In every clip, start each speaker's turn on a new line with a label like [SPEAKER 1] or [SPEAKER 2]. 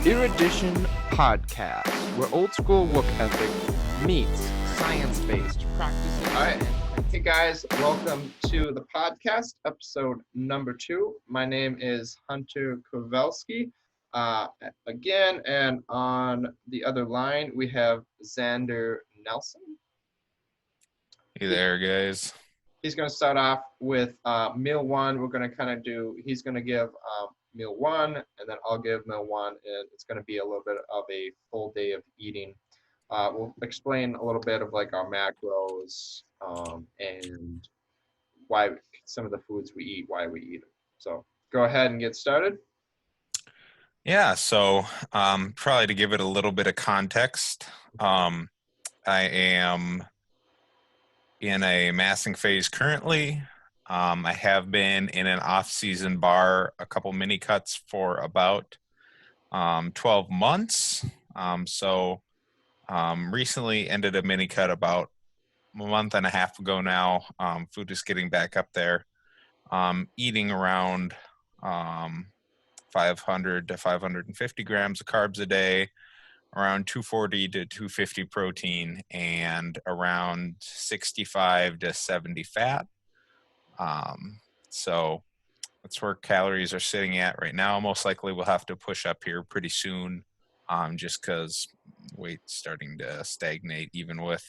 [SPEAKER 1] Erudition podcast, where old school work ethic meets science-based practices.
[SPEAKER 2] All right. Hey guys, welcome to the podcast, episode number 2. My name is Hunter Kowalski. Again, and on the other line, we have Zander Nelson.
[SPEAKER 3] Hey there, guys.
[SPEAKER 2] He's going to start off with meal one. We're going to he's going to give meal one, and then I'll give meal one, and it's going to be a little bit of a full day of eating. We'll explain a little bit of like our macros and why some of the foods we eat, why we eat them. So go ahead and get started.
[SPEAKER 3] Yeah, so probably to give it a little bit of context, I am in a massing phase currently. I have been in an off-season bar, a couple mini cuts for about 12 months. Recently ended a mini cut about a month and a half ago now. Food is getting back up there. Eating around 500 to 550 grams of carbs a day, around 240 to 250 protein, and around 65 to 70 fat. So that's where calories are sitting at right now. Most likely we'll have to push up here pretty soon, just because weight's starting to stagnate, even with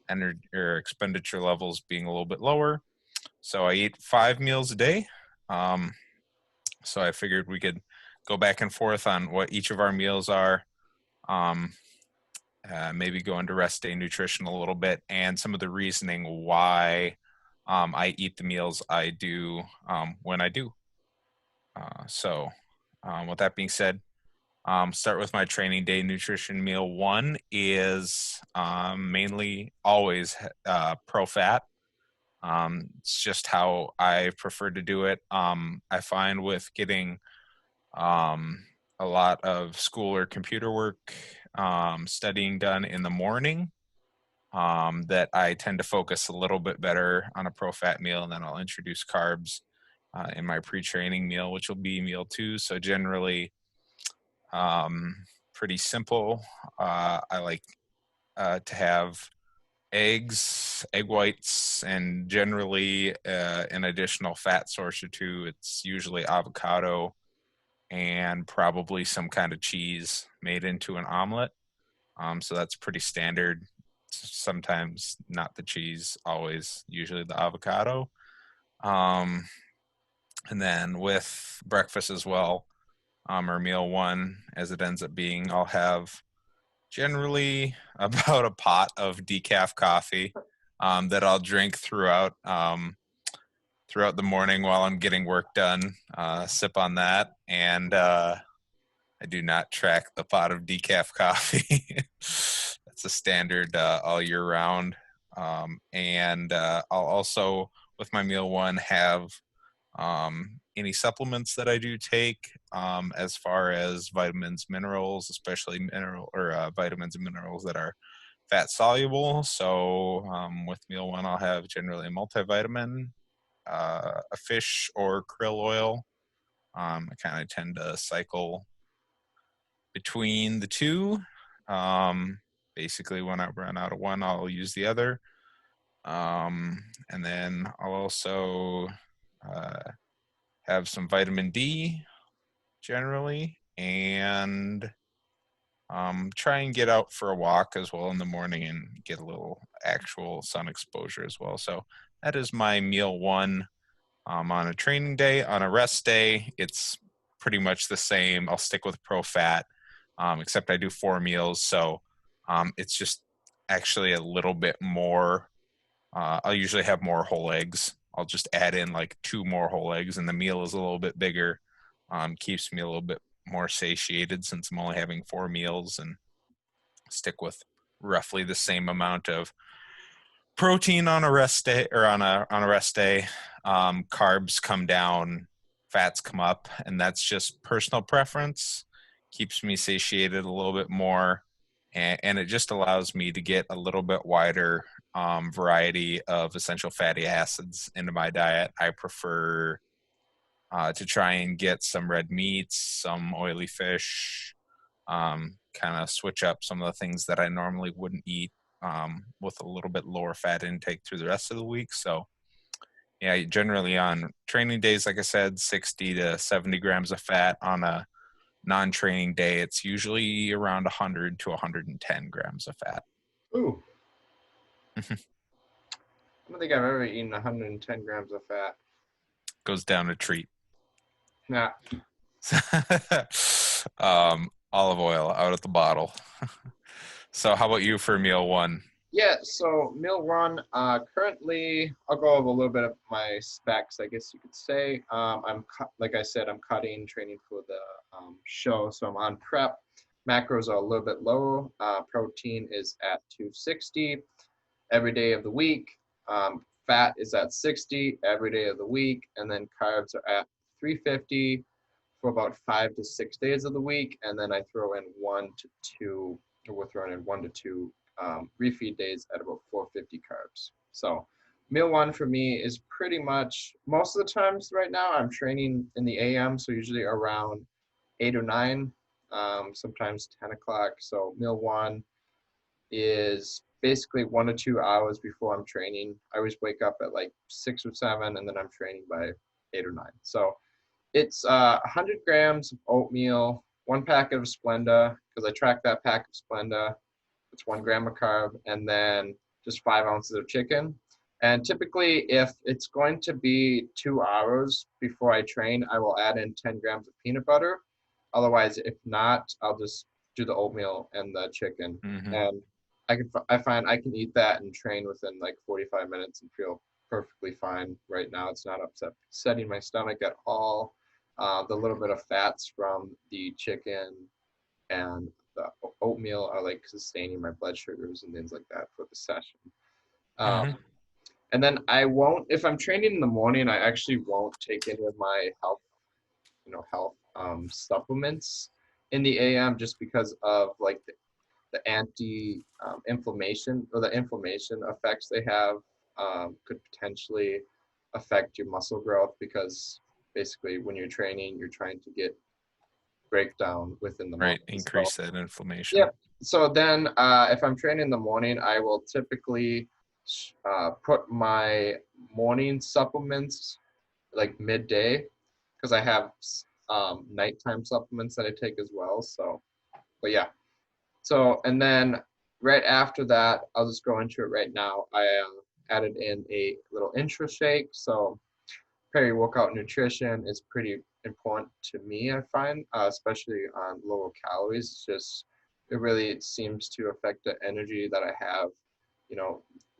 [SPEAKER 3] energy or expenditure levels being a little bit lower. So I eat 5 meals a day. So I figured we could go back and forth on what each of our meals are. Maybe go into rest day nutrition a little bit and some of the reasoning why I eat the meals I do when I do. With that being said, start with my training day nutrition. Meal one is mainly always pro fat. It's just how I prefer to do it. I find with getting a lot of school or computer work, studying done in the morning, that I tend to focus a little bit better on a pro-fat meal, and then I'll introduce carbs in my pre-training meal, which will be meal 2. So generally, pretty simple. I like to have eggs, egg whites, and generally an additional fat source or 2. It's usually avocado and probably some kind of cheese made into an omelet. So that's pretty standard. Sometimes not the cheese, always usually the avocado. And then with breakfast as well, or meal one, as it ends up being, I'll have generally about a pot of decaf coffee that I'll drink throughout the morning while I'm getting work done. Sip on that, and I do not track the pot of decaf coffee. That's a standard all year round. And I'll also, with my meal one, have any supplements that I do take, as far as vitamins, minerals, especially vitamins and minerals that are fat soluble. So with meal one, I'll have generally a multivitamin, a fish or krill oil. I kind of tend to cycle between the two. Basically, when I run out of one, I'll use the other. And then I'll also have some vitamin D generally, and try and get out for a walk as well in the morning and get a little actual sun exposure as well. So that is my meal one. On a training day. On a rest day, it's pretty much the same. I'll stick with pro fat, except I do 4 meals. So it's just actually a little bit more. I'll usually have more whole eggs. I'll just add in like 2 more whole eggs, and the meal is a little bit bigger. Keeps me a little bit more satiated since I'm only having 4 meals, and stick with roughly the same amount of protein on a rest day, or on a rest day. Carbs come down, fats come up, and that's just personal preference. Keeps me satiated a little bit more, and it just allows me to get a little bit wider variety of essential fatty acids into my diet. I prefer to try and get some red meats, some oily fish, kind of switch up some of the things that I normally wouldn't eat with a little bit lower fat intake through the rest of the week. So yeah, generally on training days, like I said, 60 to 70 grams of fat. On a non-training day, it's usually around 100 to 110 grams of fat.
[SPEAKER 2] Ooh. I don't think I've ever eaten 110 grams of fat.
[SPEAKER 3] Goes down a treat.
[SPEAKER 2] Nah.
[SPEAKER 3] Olive oil out of the bottle. So how about you for meal one?
[SPEAKER 2] Yeah, so meal one, currently, I'll go over a little bit of my specs, I guess you could say. Like I said, I'm cutting, training for the show, so I'm on prep. Macros are a little bit low. Protein is at 260 every day of the week. Fat is at 60 every day of the week, and then carbs are at 350 for about 5 to 6 days of the week, and then I throw in 1 to 2, or we're throwing in 1 to 2 refeed days at about 450 carbs. So meal one for me is pretty much, most of the times right now I'm training in the AM, so usually around 8 or 9, sometimes 10 o'clock. So meal one is basically 1 to 2 hours before I'm training. I always wake up at like 6 or 7, and then I'm training by 8 or 9. So it's 100 grams of oatmeal, 1 packet of Splenda, because I track that pack of Splenda. It's 1 gram of carb, and then just 5 ounces of chicken. And typically, if it's going to be 2 hours before I train, I will add in 10 grams of peanut butter. Otherwise, if not, I'll just do the oatmeal and the chicken.
[SPEAKER 3] Mm-hmm.
[SPEAKER 2] And I find I can eat that and train within like 45 minutes and feel perfectly fine right now. It's not upsetting my stomach at all. The little bit of fats from the chicken and the oatmeal are like sustaining my blood sugars and things like that for the session. And then I won't, if I'm training in the morning, I actually won't take any of my health supplements in the AM, just because of like the anti-inflammation or the inflammation effects they have could potentially affect your muscle growth, because basically when you're training, you're trying to get breakdown within the
[SPEAKER 3] Right,
[SPEAKER 2] muscles.
[SPEAKER 3] increase that inflammation.
[SPEAKER 2] Yep. So then if I'm training in the morning, I will typically put my morning supplements like midday, because I have nighttime supplements that I take as well. So, but yeah. So, and then right after that, I'll just go into it right now. I added in a little intra shake. So peri-workout nutrition is pretty important to me, I find, especially on lower calories. It's just, it really seems to affect the energy that I have,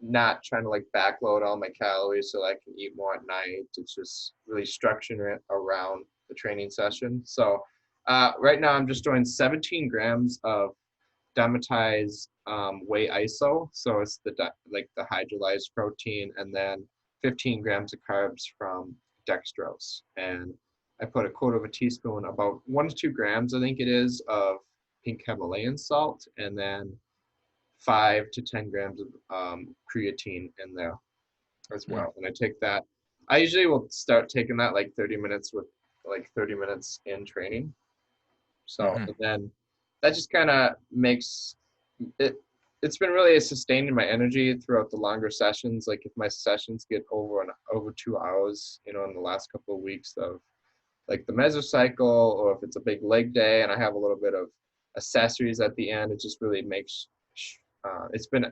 [SPEAKER 2] not trying to like backload all my calories so I can eat more at night. It's just really structuring it around the training session. So right now I'm just doing 17 grams of dematized whey iso. So it's the hydrolyzed protein, and then 15 grams of carbs from dextrose. And I put a quarter of a teaspoon, about 1 to 2 grams, I think it is, of pink Himalayan salt, and then 5 to 10 grams of creatine in there as well. And I take that. I usually will start taking that like 30 minutes in training. So, and then that just kind of makes it, it's been really sustaining my energy throughout the longer sessions. Like if my sessions get over 2 hours, in the last couple of weeks of like the mesocycle, or if it's a big leg day and I have a little bit of accessories at the end, it just really makes, it's been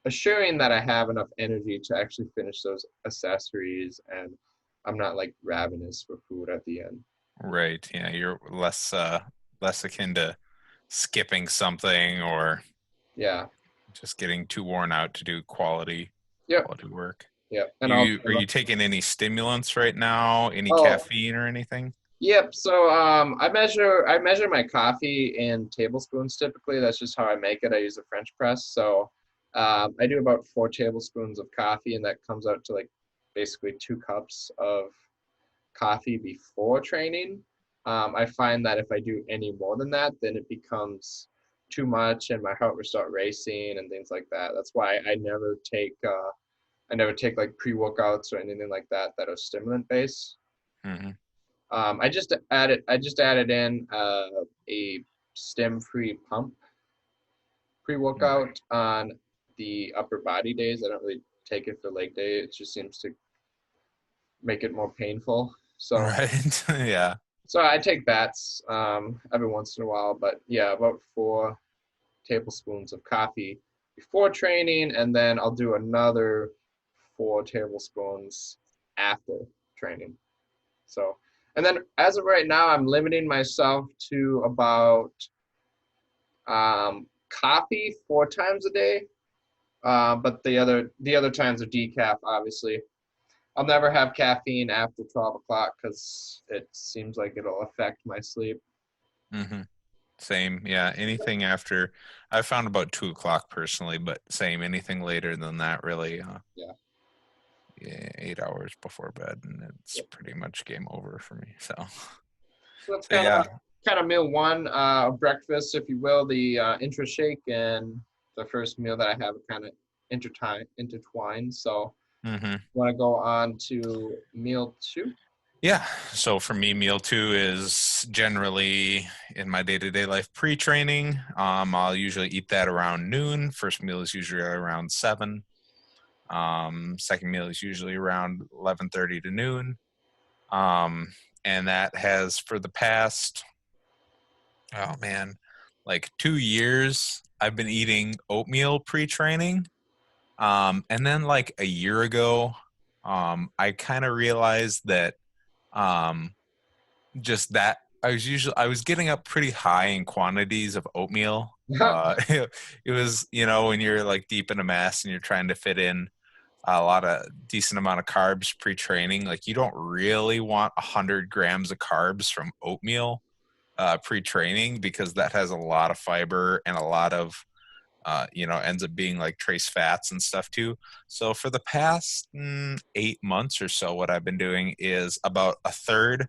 [SPEAKER 2] assuring that I have enough energy to actually finish those accessories, and I'm not like ravenous for food at the end.
[SPEAKER 3] Right. Yeah, you're less akin to skipping something or just getting too worn out to do quality work.
[SPEAKER 2] Yeah. And
[SPEAKER 3] are you taking any stimulants right now? Any caffeine or anything?
[SPEAKER 2] Yep. So I measure my coffee in tablespoons typically. That's just how I make it. I use a French press. So I do about 4 tablespoons of coffee, and that comes out to like basically 2 cups of coffee before training. I find that if I do any more than that, then it becomes too much and my heart will start racing and things like that. That's why I never take like pre-workouts or anything like that are stimulant based. I just added in a stim-free pump pre-workout on the upper body days. I don't really take it for leg day. It just seems to make it more painful. So
[SPEAKER 3] Right. Yeah.
[SPEAKER 2] so I take bats every once in a while, but yeah, about 4 tablespoons of coffee before training, and then I'll do another 4 tablespoons after training. So, and then as of right now, I'm limiting myself to about coffee 4 times a day, but the other times are decaf, obviously. I'll never have caffeine after 12 o'clock because it seems like it'll affect my sleep.
[SPEAKER 3] Mm-hmm. Same. Yeah. Anything after, I found about 2 o'clock personally, but same. Anything later than that, really.
[SPEAKER 2] Yeah.
[SPEAKER 3] 8 hours before bed, and it's pretty much game over for me. So
[SPEAKER 2] So that's
[SPEAKER 3] yeah.
[SPEAKER 2] kind of meal one, breakfast, if you will, the intra shake, and the first meal that I have kind of intertwined. So
[SPEAKER 3] Mm-hmm.
[SPEAKER 2] want to go on to meal 2?
[SPEAKER 3] Yeah. So for me, meal 2 is generally in my day-to-day life pre-training. I'll usually eat that around noon. First meal is usually around 7. Second meal is usually around 11:30 to noon. And that has for the past, oh man, like 2 years, I've been eating oatmeal pre-training. And then like a year ago, I kind of realized that um, just that I was getting up pretty high in quantities of oatmeal. It was, when you're like deep in a mass and you're trying to fit in a lot of decent amount of carbs pre-training, like you don't really want 100 grams of carbs from oatmeal pre-training, because that has a lot of fiber and a lot of ends up being like trace fats and stuff too. So for the past 8 months or so, what I've been doing is about a third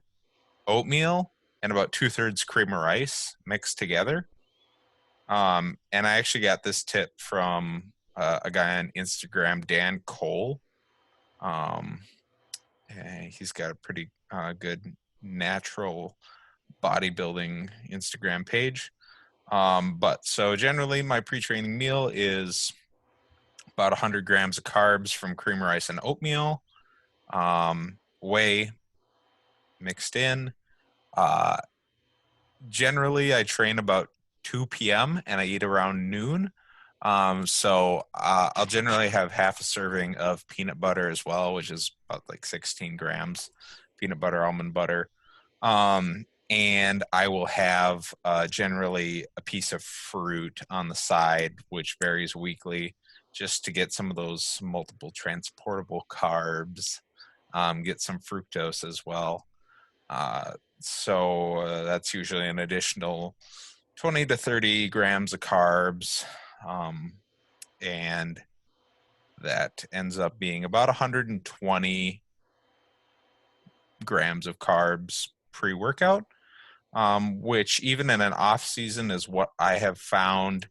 [SPEAKER 3] oatmeal and about 2/3 cream of rice mixed together. And I actually got this tip from a guy on Instagram, Dan Cole. He's got a pretty good natural bodybuilding Instagram page. But so generally my pre-training meal is about 100 grams of carbs from cream of rice and oatmeal, whey mixed in. Generally, I train about 2 p.m. and I eat around noon. So I'll generally have half a serving of peanut butter as well, which is about like 16 grams peanut butter, almond butter. And I will have generally a piece of fruit on the side, which varies weekly, just to get some of those multiple transportable carbs, get some fructose as well. So that's usually an additional 20 to 30 grams of carbs. And that ends up being about 120 grams of carbs pre-workout, which even in an off season is what I have found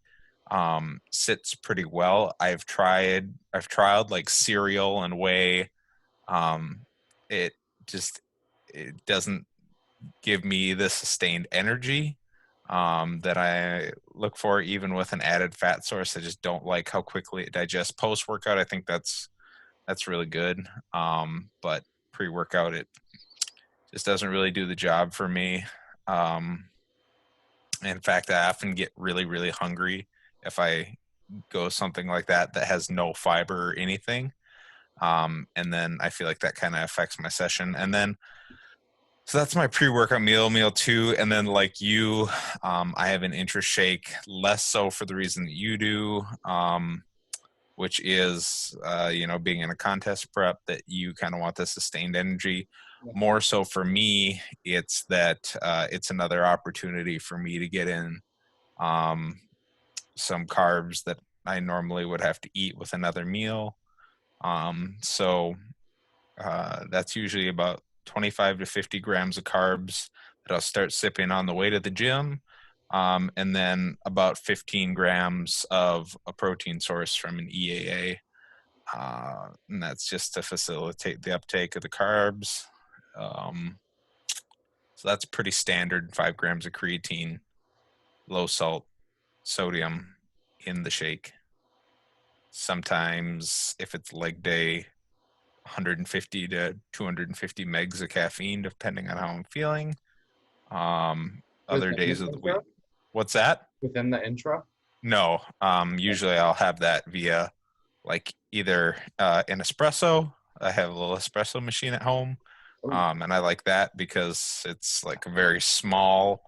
[SPEAKER 3] sits pretty well. I've tried like cereal and whey. It doesn't give me the sustained energy that I look for, even with an added fat source. I just don't like how quickly it digests post workout. I think that's really good, but pre workout it just doesn't really do the job for me. In fact, I often get really, really hungry if I go something like that has no fiber or anything. And then I feel like that kind of affects my session. And then, so that's my pre-workout meal 2. And then like you, I have an intra shake, less so for the reason that you do, which is, being in a contest prep, that you kind of want the sustained energy. More so for me, it's that it's another opportunity for me to get in some carbs that I normally would have to eat with another meal. So that's usually about 25 to 50 grams of carbs that I'll start sipping on the way to the gym. And then about 15 grams of a protein source from an EAA. And that's just to facilitate the uptake of the carbs. So that's pretty standard, 5 grams of creatine. low salt sodium in the shake. Sometimes if it's leg day, 150 to 250 megs of caffeine, depending on how I'm feeling. Other
[SPEAKER 2] Within
[SPEAKER 3] days
[SPEAKER 2] the
[SPEAKER 3] of the week.
[SPEAKER 2] intro?
[SPEAKER 3] What's that?
[SPEAKER 2] Within the intro?
[SPEAKER 3] No. Usually I'll have that via like either an espresso. I have a little espresso machine at home.
[SPEAKER 2] Ooh.
[SPEAKER 3] And I like that because it's like a very small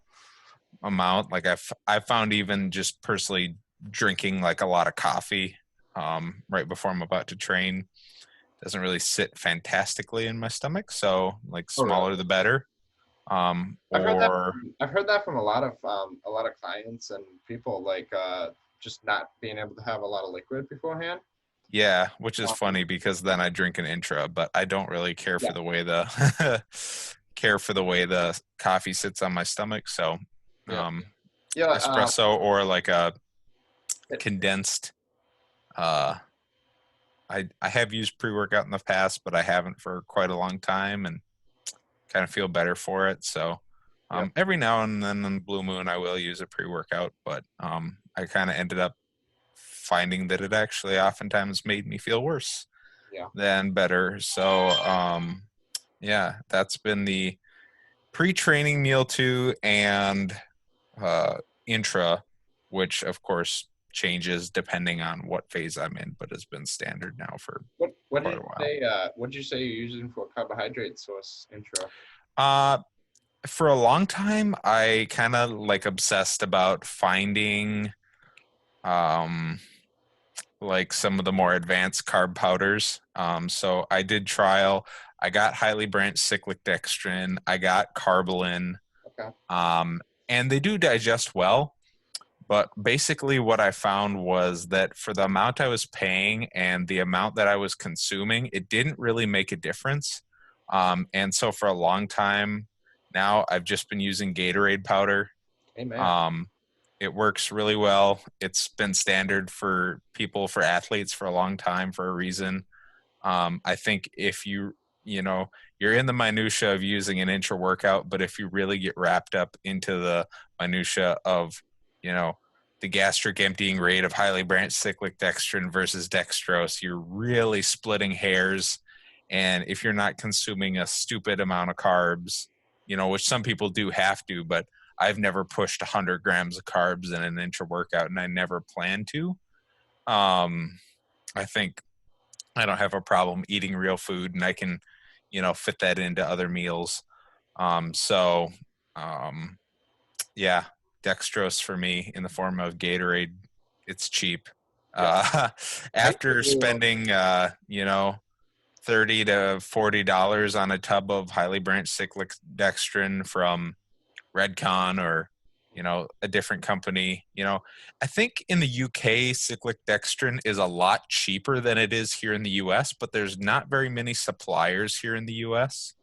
[SPEAKER 3] amount. Like I've found even just personally drinking like a lot of coffee right before I'm about to train doesn't really sit fantastically in my stomach. So like
[SPEAKER 2] Oh, really?
[SPEAKER 3] smaller the better.
[SPEAKER 2] I've heard that.
[SPEAKER 3] Or
[SPEAKER 2] I've heard that from a lot of clients and people, like just not being able to have a lot of liquid beforehand.
[SPEAKER 3] yeah, which is
[SPEAKER 2] Um,
[SPEAKER 3] funny because then I drink an intra, but I don't really care
[SPEAKER 2] yeah,
[SPEAKER 3] for the way the care for the way the coffee sits on my stomach. So
[SPEAKER 2] yeah,
[SPEAKER 3] um,
[SPEAKER 2] yeah.
[SPEAKER 3] espresso or like a
[SPEAKER 2] It-
[SPEAKER 3] condensed. Uh, I have used pre-workout in the past, but I haven't for quite a long time, and kind of feel better for it. So
[SPEAKER 2] yeah,
[SPEAKER 3] every now and then on Blue Moon, I will use a pre-workout, but I kind of ended up finding that it actually oftentimes made me feel worse
[SPEAKER 2] yeah,
[SPEAKER 3] than better. So yeah, that's been the pre-training meal two and uh, intra, which of course changes depending on what phase I'm in, but has been standard now for
[SPEAKER 2] What did
[SPEAKER 3] quite a
[SPEAKER 2] you
[SPEAKER 3] while.
[SPEAKER 2] say? What did you say you're using for carbohydrate source intro?
[SPEAKER 3] Uh, for a long time, I kind of like obsessed about finding um, like some of the more advanced carb powders. So I did trial. I got highly branched cyclic dextrin. I got carbolin,
[SPEAKER 2] Okay.
[SPEAKER 3] um, and they do digest well. But basically, what I found was that for the amount I was paying and the amount that I was consuming, it didn't really make a difference. And so for a long time now, I've just been using Gatorade powder.
[SPEAKER 2] Amen.
[SPEAKER 3] Um, it works really well. It's been standard for people, for athletes for a long time for a reason. I think if you know, you're in the minutia of using an intra workout, but if you really get wrapped up into the minutia of, you know, the gastric emptying rate of highly branched cyclic dextrin versus dextrose, you're really splitting hairs. And if you're not consuming a stupid amount of carbs, you know, which some people do have to, but I've never pushed 100 grams of carbs in an intra workout, and I never plan to. I think I don't have a problem eating real food, and I can, you know, fit that into other meals. So, um, yeah, dextrose for me in the form of Gatorade. It's cheap.
[SPEAKER 2] Yeah.
[SPEAKER 3] Uh,
[SPEAKER 2] I used to
[SPEAKER 3] after
[SPEAKER 2] do,
[SPEAKER 3] spending, you know, $30 to $40 on a tub of highly branched cyclic dextrin from Redcon or you know a different company. You know, I think in the UK cyclic dextrin is a lot cheaper than it is here in the US, but there's not very many suppliers here in the US.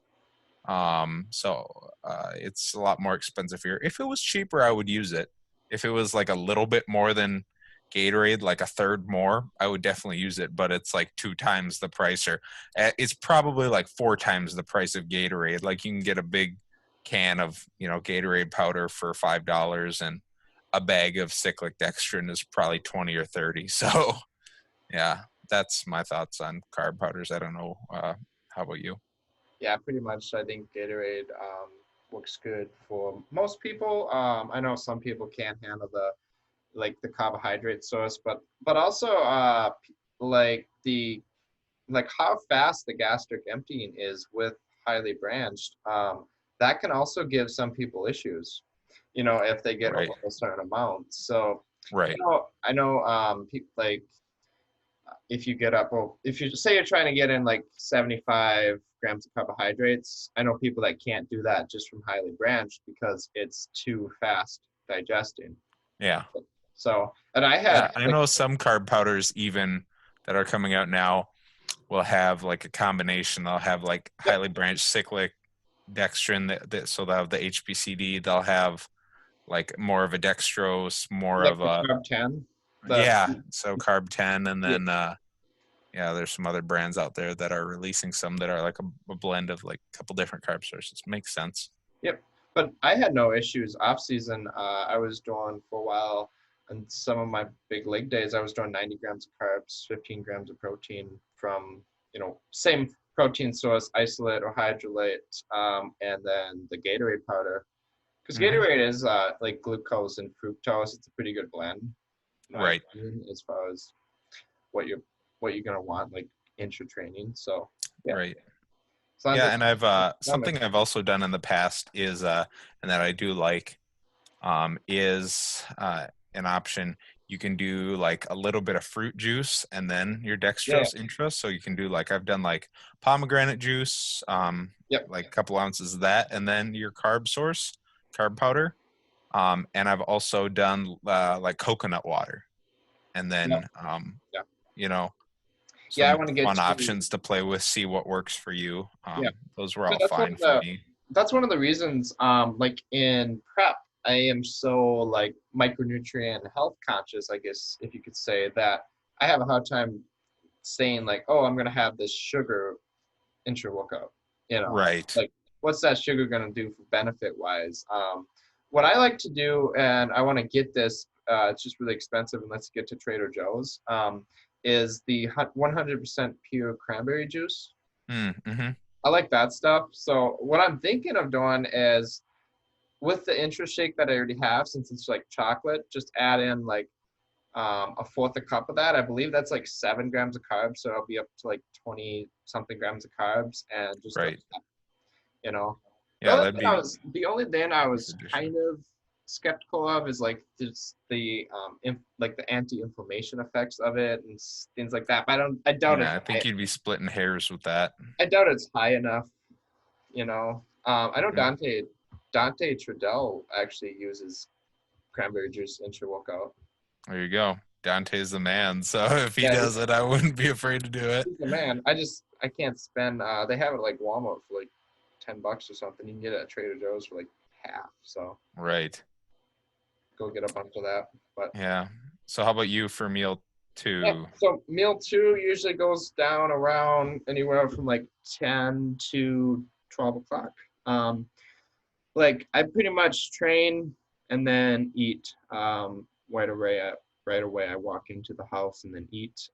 [SPEAKER 3] It's a lot more expensive here. If it was cheaper, I would use it. If it was like a little bit more than Gatorade, like a third more, I would definitely use it. But it's like 2 times the price, or it's probably like 4 times the price of Gatorade. Like you can get a big can of Gatorade powder for $5, and a bag of cyclic dextrin is probably 20 or 30. So yeah, that's my thoughts on carb powders. I don't know. How about you?
[SPEAKER 2] yeah, pretty much. I think Gatorade works good for most people. I know some people can't handle the carbohydrate source, but also like the like how fast the gastric emptying is with highly branched. That can also give some people issues, if they get
[SPEAKER 3] Right.
[SPEAKER 2] over a certain amount. So
[SPEAKER 3] Right.
[SPEAKER 2] I know people like if you get up, well, if you say you're trying to get in like 75 grams of carbohydrates, I know people that can't do that just from highly branched because it's too fast digesting.
[SPEAKER 3] Yeah.
[SPEAKER 2] So, and I
[SPEAKER 3] Yeah,
[SPEAKER 2] had
[SPEAKER 3] I
[SPEAKER 2] like,
[SPEAKER 3] know some carb powders even that are coming out now will have like a combination. They'll have like
[SPEAKER 2] yep,
[SPEAKER 3] highly branched cyclic dextrin so they'll have the HBCD. They'll have like more of a dextrose, more
[SPEAKER 2] like
[SPEAKER 3] of
[SPEAKER 2] the
[SPEAKER 3] a
[SPEAKER 2] carb 10, the,
[SPEAKER 3] yeah. So carb 10, and
[SPEAKER 2] yeah,
[SPEAKER 3] then yeah, there's some other brands out there that are releasing some that are like a blend of like a couple different carb sources. Makes sense.
[SPEAKER 2] yep. But I had no issues off season. I was doing for a while, and some of my big leg days, I was doing 90 grams of carbs, 15 grams of protein from, same protein source, isolate or hydrolate, and then the Gatorade powder. Because
[SPEAKER 3] Hmm.
[SPEAKER 2] Gatorade is like glucose and fructose. It's a pretty good blend, in my
[SPEAKER 3] Right.
[SPEAKER 2] opinion, as far as what you're gonna want like intra training. So yeah,
[SPEAKER 3] Right.
[SPEAKER 2] so I'm
[SPEAKER 3] Yeah,
[SPEAKER 2] just
[SPEAKER 3] and I've something I've also done in the past is and that I do like is an option. You can do like a little bit of fruit juice and then your
[SPEAKER 2] yeah,
[SPEAKER 3] dextrose intra. So you can do like I've done like pomegranate juice,
[SPEAKER 2] yep,
[SPEAKER 3] like a couple ounces of that, and then your carb source, carb powder. And I've also done like coconut water, and
[SPEAKER 2] yep,
[SPEAKER 3] then
[SPEAKER 2] yep.
[SPEAKER 3] you know
[SPEAKER 2] Yeah, I
[SPEAKER 3] some
[SPEAKER 2] want to get
[SPEAKER 3] fun
[SPEAKER 2] to
[SPEAKER 3] options to play with, see what works for you.
[SPEAKER 2] yeah.
[SPEAKER 3] Those were
[SPEAKER 2] So
[SPEAKER 3] all fine for me.
[SPEAKER 2] that's one of the reasons like in prep I am so like micronutrient health conscious, I guess if you could say that. I have a hard time saying like, oh, I'm gonna have this sugar intra workout.
[SPEAKER 3] Right.
[SPEAKER 2] Like what's that sugar gonna do for benefit wise? What I like to do, and I want to get this, it's just really expensive, and let's get to Trader Joe's. Is the 100% pure cranberry juice.
[SPEAKER 3] Mm-hmm.
[SPEAKER 2] I like that stuff. So what I'm thinking of doing is with the intra shake that I already have, since it's like chocolate, just add in like a fourth a cup of that. I believe that's like 7 grams of carbs, so I'll be up to like 20 something grams of carbs, and just
[SPEAKER 3] Right.
[SPEAKER 2] you know.
[SPEAKER 3] Yeah, that'd be
[SPEAKER 2] The only thing I was
[SPEAKER 3] tradition.
[SPEAKER 2] kind of skeptical of is like just the like the anti-inflammation effects of it and things like that. But I doubt
[SPEAKER 3] Yeah, I think you'd be splitting hairs with that.
[SPEAKER 2] I doubt it's high enough. I know
[SPEAKER 3] Mhm.
[SPEAKER 2] Dante Trudell actually uses cranberry juice intra workout.
[SPEAKER 3] There you go. Dante's the man. So if he
[SPEAKER 2] Yeah,
[SPEAKER 3] does it, I wouldn't be afraid to do it.
[SPEAKER 2] he's the man. I can't spend. They have it like Walmart for like $10 or something. You can get it at Trader Joe's for like half. So
[SPEAKER 3] Right.
[SPEAKER 2] go get a bunch of that. But
[SPEAKER 3] Yeah. So how about you for meal
[SPEAKER 2] yeah,
[SPEAKER 3] two?
[SPEAKER 2] so meal two usually goes down around anywhere from like 10 to 12 o'clock. Like I pretty much train and then eat right away. I walk into the house and then eat.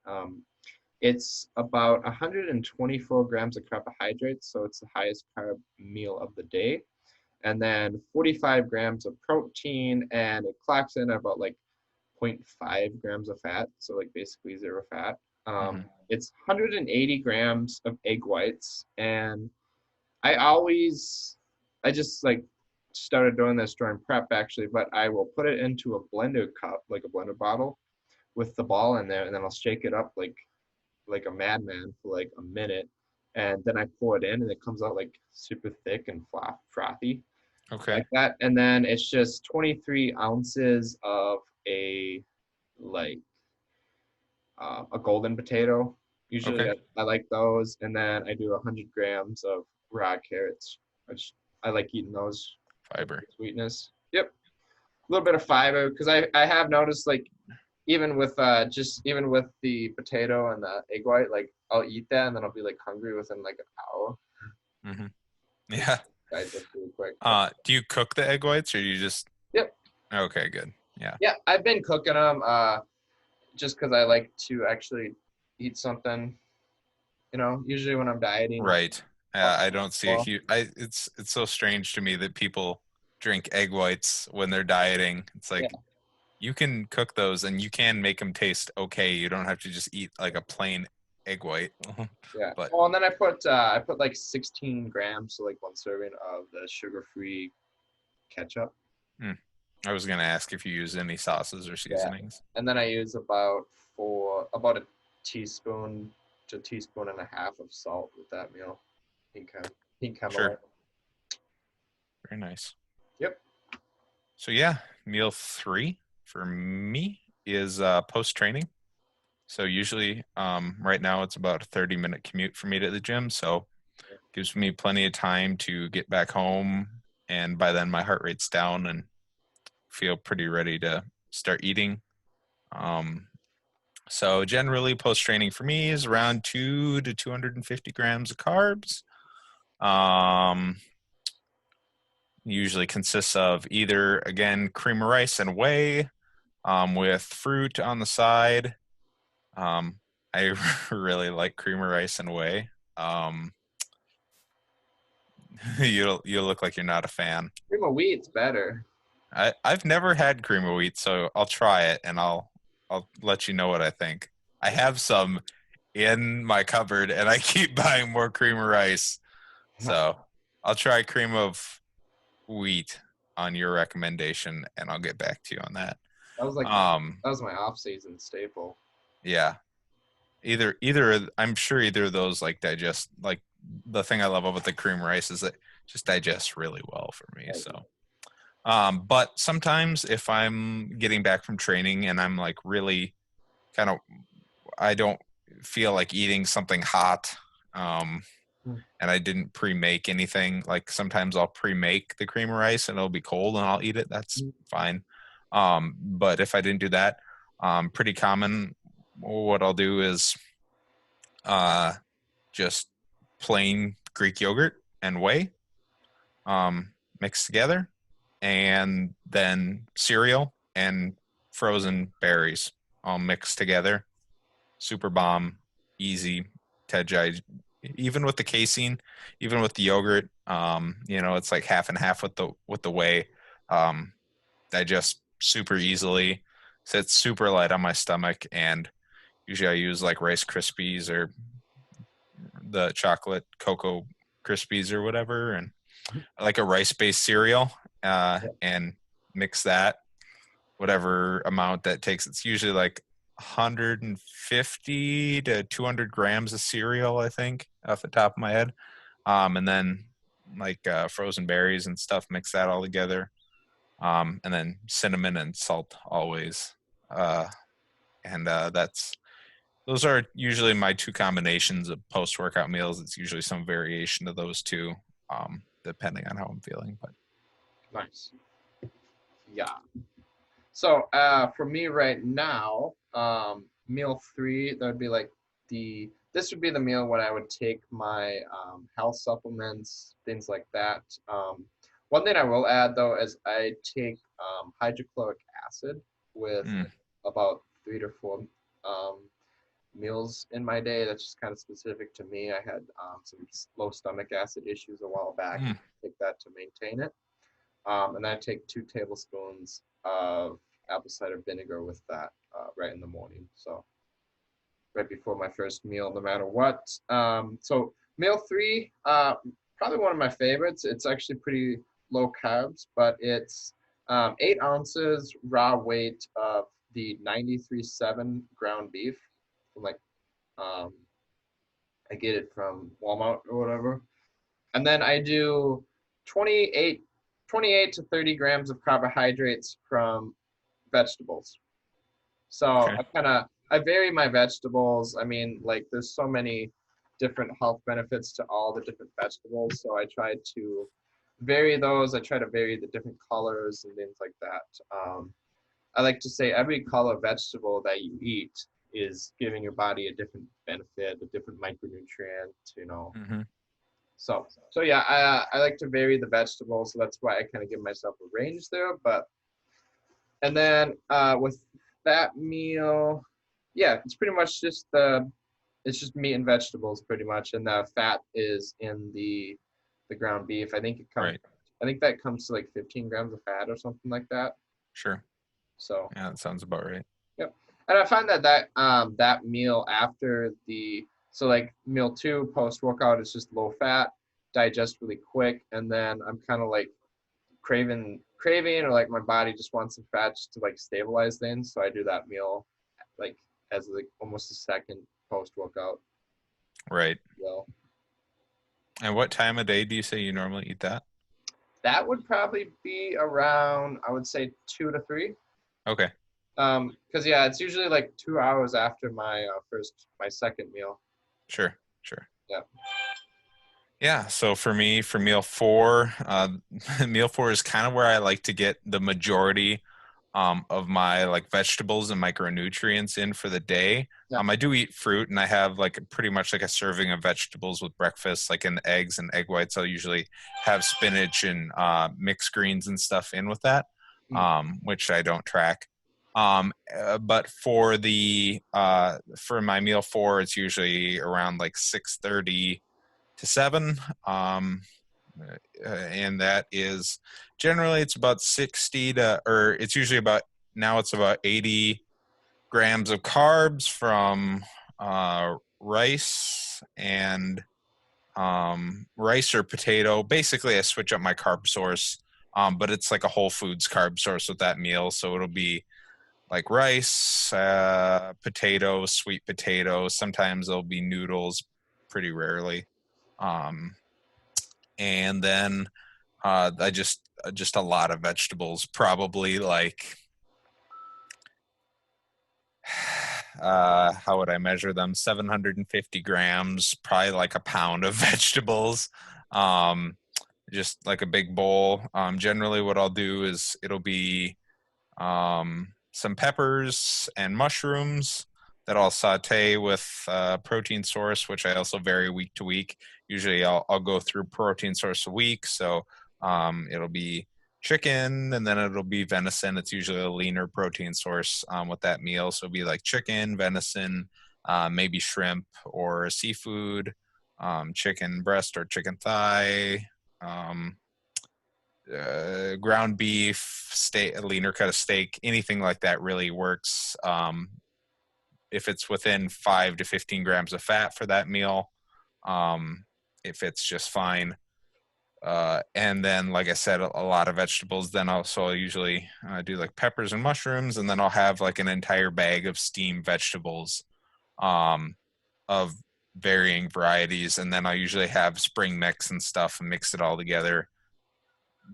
[SPEAKER 2] It's about 124 grams of carbohydrates, so it's the highest carb meal of the day. And then 45 grams of protein, and it clocks in at about like zero point 0.5 grams of fat, so like basically zero fat.
[SPEAKER 3] Hmm.
[SPEAKER 2] It's 180 grams of egg whites, and I just like started doing this during prep actually, but I will put it into a blender cup, like a blender bottle, with the ball in there, and then I'll shake it up like a madman for like a minute, and then I pour it in, and it comes out like super thick and frothy
[SPEAKER 3] Okay.
[SPEAKER 2] like that. And then it's just 23 ounces of a like a golden potato. Usually
[SPEAKER 3] Okay.
[SPEAKER 2] I like those, and then I do 100 grams of raw carrots, which I like eating those for
[SPEAKER 3] Fiber.
[SPEAKER 2] sweetness. Yep, a little bit of fiber because I have noticed like even with the potato and the egg white, like I'll eat that and then I'll be like hungry within like an hour.
[SPEAKER 3] Hmm. Yeah.
[SPEAKER 2] Digest really quick.
[SPEAKER 3] Do you cook the egg whites or you just?
[SPEAKER 2] Yep.
[SPEAKER 3] Okay, good. Yeah.
[SPEAKER 2] Yeah, I've been cooking them just because I like to actually eat something. Usually when I'm dieting.
[SPEAKER 3] Right. I don't see a
[SPEAKER 2] Well,
[SPEAKER 3] huge. It's so strange to me that people drink egg whites when they're dieting. It's
[SPEAKER 2] yeah,
[SPEAKER 3] like you can cook those and you can make them taste okay. You don't have to just eat like a plain egg white.
[SPEAKER 2] yeah.
[SPEAKER 3] But
[SPEAKER 2] Well, and then I put like 16 grams, so like one serving of the sugar-free ketchup.
[SPEAKER 3] I was gonna ask if you use any sauces or
[SPEAKER 2] Yeah,
[SPEAKER 3] seasonings.
[SPEAKER 2] and then I use about a teaspoon to a teaspoon and a half of salt with that meal. Pink
[SPEAKER 3] Sure.
[SPEAKER 2] Camelot.
[SPEAKER 3] Very nice.
[SPEAKER 2] Yep.
[SPEAKER 3] So yeah, meal three for me is post training. So usually, right now it's about a 30-minute commute for me to the gym. So gives me plenty of time to get back home, and by then my heart rate's down and feel pretty ready to start eating. Um, so generally, post training for me is around 2 to 250 grams of carbs. Um, usually consists of either, again, cream of rice and whey, with fruit on the side. I really like cream of rice and whey. You look like you're not a fan.
[SPEAKER 2] Cream of wheat's better.
[SPEAKER 3] I've never had cream of wheat, so I'll try it and I'll let you know what I think. I have some in my cupboard and I keep buying more cream of rice. So I'll try cream of wheat on your recommendation and I'll get back to you on that.
[SPEAKER 2] That was like that was my off-season staple.
[SPEAKER 3] Yeah. Either I'm sure either of those like digest, like the thing I love about the cream rice is that it just digests really well for me. So but sometimes if I'm getting back from training and I'm like really kind of, I don't feel like eating something hot, and I didn't pre-make anything, like sometimes I'll pre-make the cream of rice and it'll be cold and I'll eat it. That's fine. But if I didn't do that, pretty common, what I'll do is just plain Greek yogurt and whey mixed together, and then cereal and frozen berries all mixed together. Super bomb, easy to digest. Even with the casein, even with the yogurt, it's like half and half with the whey. Digest super easily. Sits super light on my stomach, and usually I use like Rice Krispies or the chocolate cocoa Krispies or whatever, and I like a rice-based cereal, and mix that whatever amount that takes. It's usually like 150 to 200 grams of cereal, I think, off the top of my head. And then like frozen berries and stuff, mix that all together. And then cinnamon and salt always. Those are usually my two combinations of post-workout meals. It's usually some variation of those two, depending on how I'm feeling. But
[SPEAKER 2] nice. Yeah. So for me right now, meal 3, that would be like this would be the meal when I would take my health supplements, things like that. One thing I will add though is I take hydrochloric acid with about 3 to 4 meals in my day. That's just kind of specific to me. I had some low stomach acid issues a while back. Take that to maintain it. And I take 2 tablespoons of apple cider vinegar with that right in the morning. So right before my first meal, no matter what. So meal 3, probably one of my favorites. It's actually pretty low carbs, but it's 8 ounces raw weight of the 93.7 ground beef. Like I get it from Walmart or whatever. And then I do 28 to 30 grams of carbohydrates from vegetables. So
[SPEAKER 3] okay.
[SPEAKER 2] I vary my vegetables. I mean, like there's so many different health benefits to all the different vegetables. So I try to vary those. I try to vary the different colors and things like that. I like to say every color vegetable that you eat is giving your body a different benefit, a different micronutrient, So yeah, I like to vary the vegetables. So that's why I kind of give myself a range there. And then with that meal, yeah, it's pretty much just it's just meat and vegetables pretty much, and the fat is in the ground beef. I think I think that comes to like 15 grams of fat or something like that.
[SPEAKER 3] Sure.
[SPEAKER 2] So
[SPEAKER 3] yeah, that sounds about right.
[SPEAKER 2] Yep. And I find that meal after like meal 2 post workout is just low fat, digest really quick, and then I'm kind of like craving or like my body just wants some fat just to like stabilize things. So I do that meal like as like almost a second post workout.
[SPEAKER 3] Right.
[SPEAKER 2] Well,
[SPEAKER 3] and what time of day do you say you normally eat that?
[SPEAKER 2] That would probably be around, I would say 2 to 3.
[SPEAKER 3] Okay.
[SPEAKER 2] Because yeah, it's usually like 2 hours after my second meal.
[SPEAKER 3] Sure.
[SPEAKER 2] Yeah.
[SPEAKER 3] Yeah. So for me, for meal 4, meal 4 is kind of where I like to get the majority of my like vegetables and micronutrients in for the day.
[SPEAKER 2] Yeah.
[SPEAKER 3] I do eat fruit, and I have like pretty much like a serving of vegetables with breakfast, like in eggs and egg whites. I'll usually have spinach and mixed greens and stuff in with that, which I don't track. But for the for my meal four, it's usually around like 6:30 to 7. And that is generally it's about 60 to, or it's usually about, now it's about 80 grams of carbs from rice and rice or potato. Basically, I switch up my carb source, but it's like a whole foods carb source with that meal. So it'll be like rice, potatoes, sweet potatoes. Sometimes there'll be noodles, pretty rarely. And then I just a lot of vegetables, probably like how would I measure them? 750 grams, probably like a pound of vegetables. Just like a big bowl. Generally, what I'll do is it'll be some peppers and mushrooms that I'll saute with protein source, which I also vary week to week. Usually I'll go through protein source a week. So it'll be chicken, and then it'll be venison. It's usually a leaner protein source with that meal. So it'll be like chicken, venison, maybe shrimp or seafood, chicken breast or chicken thigh, ground beef, steak, a leaner cut of steak, anything like that really works. If it's within 5 to 15 grams of fat for that meal, if it's just fine. And then, like I said, a lot of vegetables. Then also I'll usually do like peppers and mushrooms, and then I'll have like an entire bag of steamed vegetables of varying varieties. And then I usually have spring mix and stuff and mix it all together.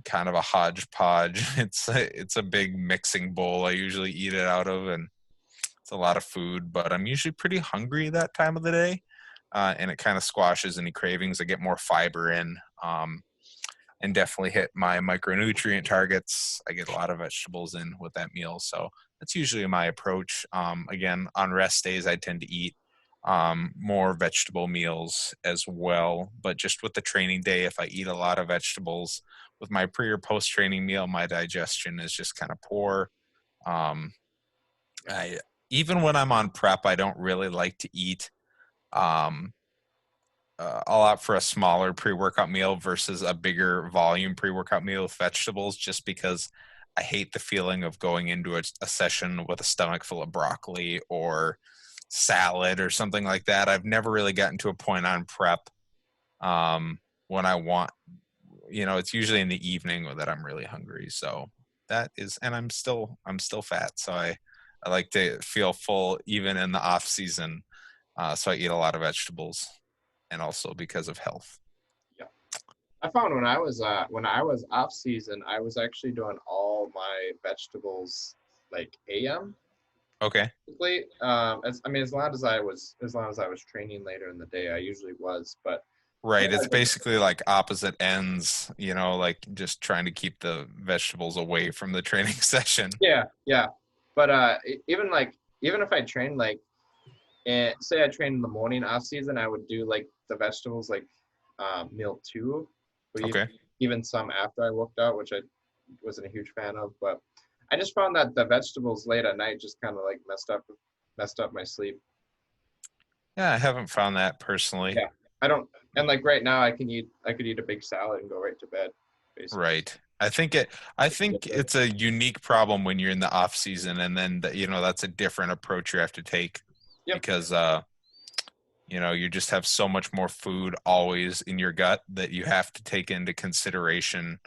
[SPEAKER 3] Kind of a hodgepodge. It's a big mixing bowl I usually eat it out of, and it's a lot of food, but I'm usually pretty hungry that time of the day, and it kind of squashes any cravings. I get more fiber in, and definitely hit my micronutrient targets. I get a lot of vegetables in with that meal, so that's usually my approach. Again, on rest days, I tend to eat more vegetable meals as well, but just with the training day, if I eat a lot of vegetables with my pre or post training meal, my digestion is just kind of poor. I Even when I'm on prep, I don't really like to eat. I'll opt for a smaller pre-workout meal versus a bigger volume pre-workout meal with vegetables, just because I hate the feeling of going into a session with a stomach full of broccoli or salad or something like that. I've never really gotten to a point on prep when I want, it's usually in the evening that I'm really hungry. So that is, and I'm still fat. So I like to feel full even in the off season. So I eat a lot of vegetables, and also because of health.
[SPEAKER 2] Yeah, I found when I was off season, I was actually doing all my vegetables like AM.
[SPEAKER 3] Okay.
[SPEAKER 2] As long as I was training later in the day, I usually was. But
[SPEAKER 3] right, it's basically like opposite ends. Like just trying to keep the vegetables away from the training session.
[SPEAKER 2] Yeah. But even if I trained and say I trained in the morning off season, I would do like the vegetables like meal 2, but
[SPEAKER 3] Okay.
[SPEAKER 2] even some after I worked out, which I wasn't a huge fan of. But I just found that the vegetables late at night just kind of like messed up my sleep.
[SPEAKER 3] Yeah, I haven't found that personally.
[SPEAKER 2] Yeah, I don't. And like right now, I could eat a big salad and go right to bed. Basically.
[SPEAKER 3] Right. I think it's a unique problem when you're in the off season, and then that's a different approach you have to take.
[SPEAKER 2] Yep.
[SPEAKER 3] Because you just have so much more food always in your gut that you have to take into consideration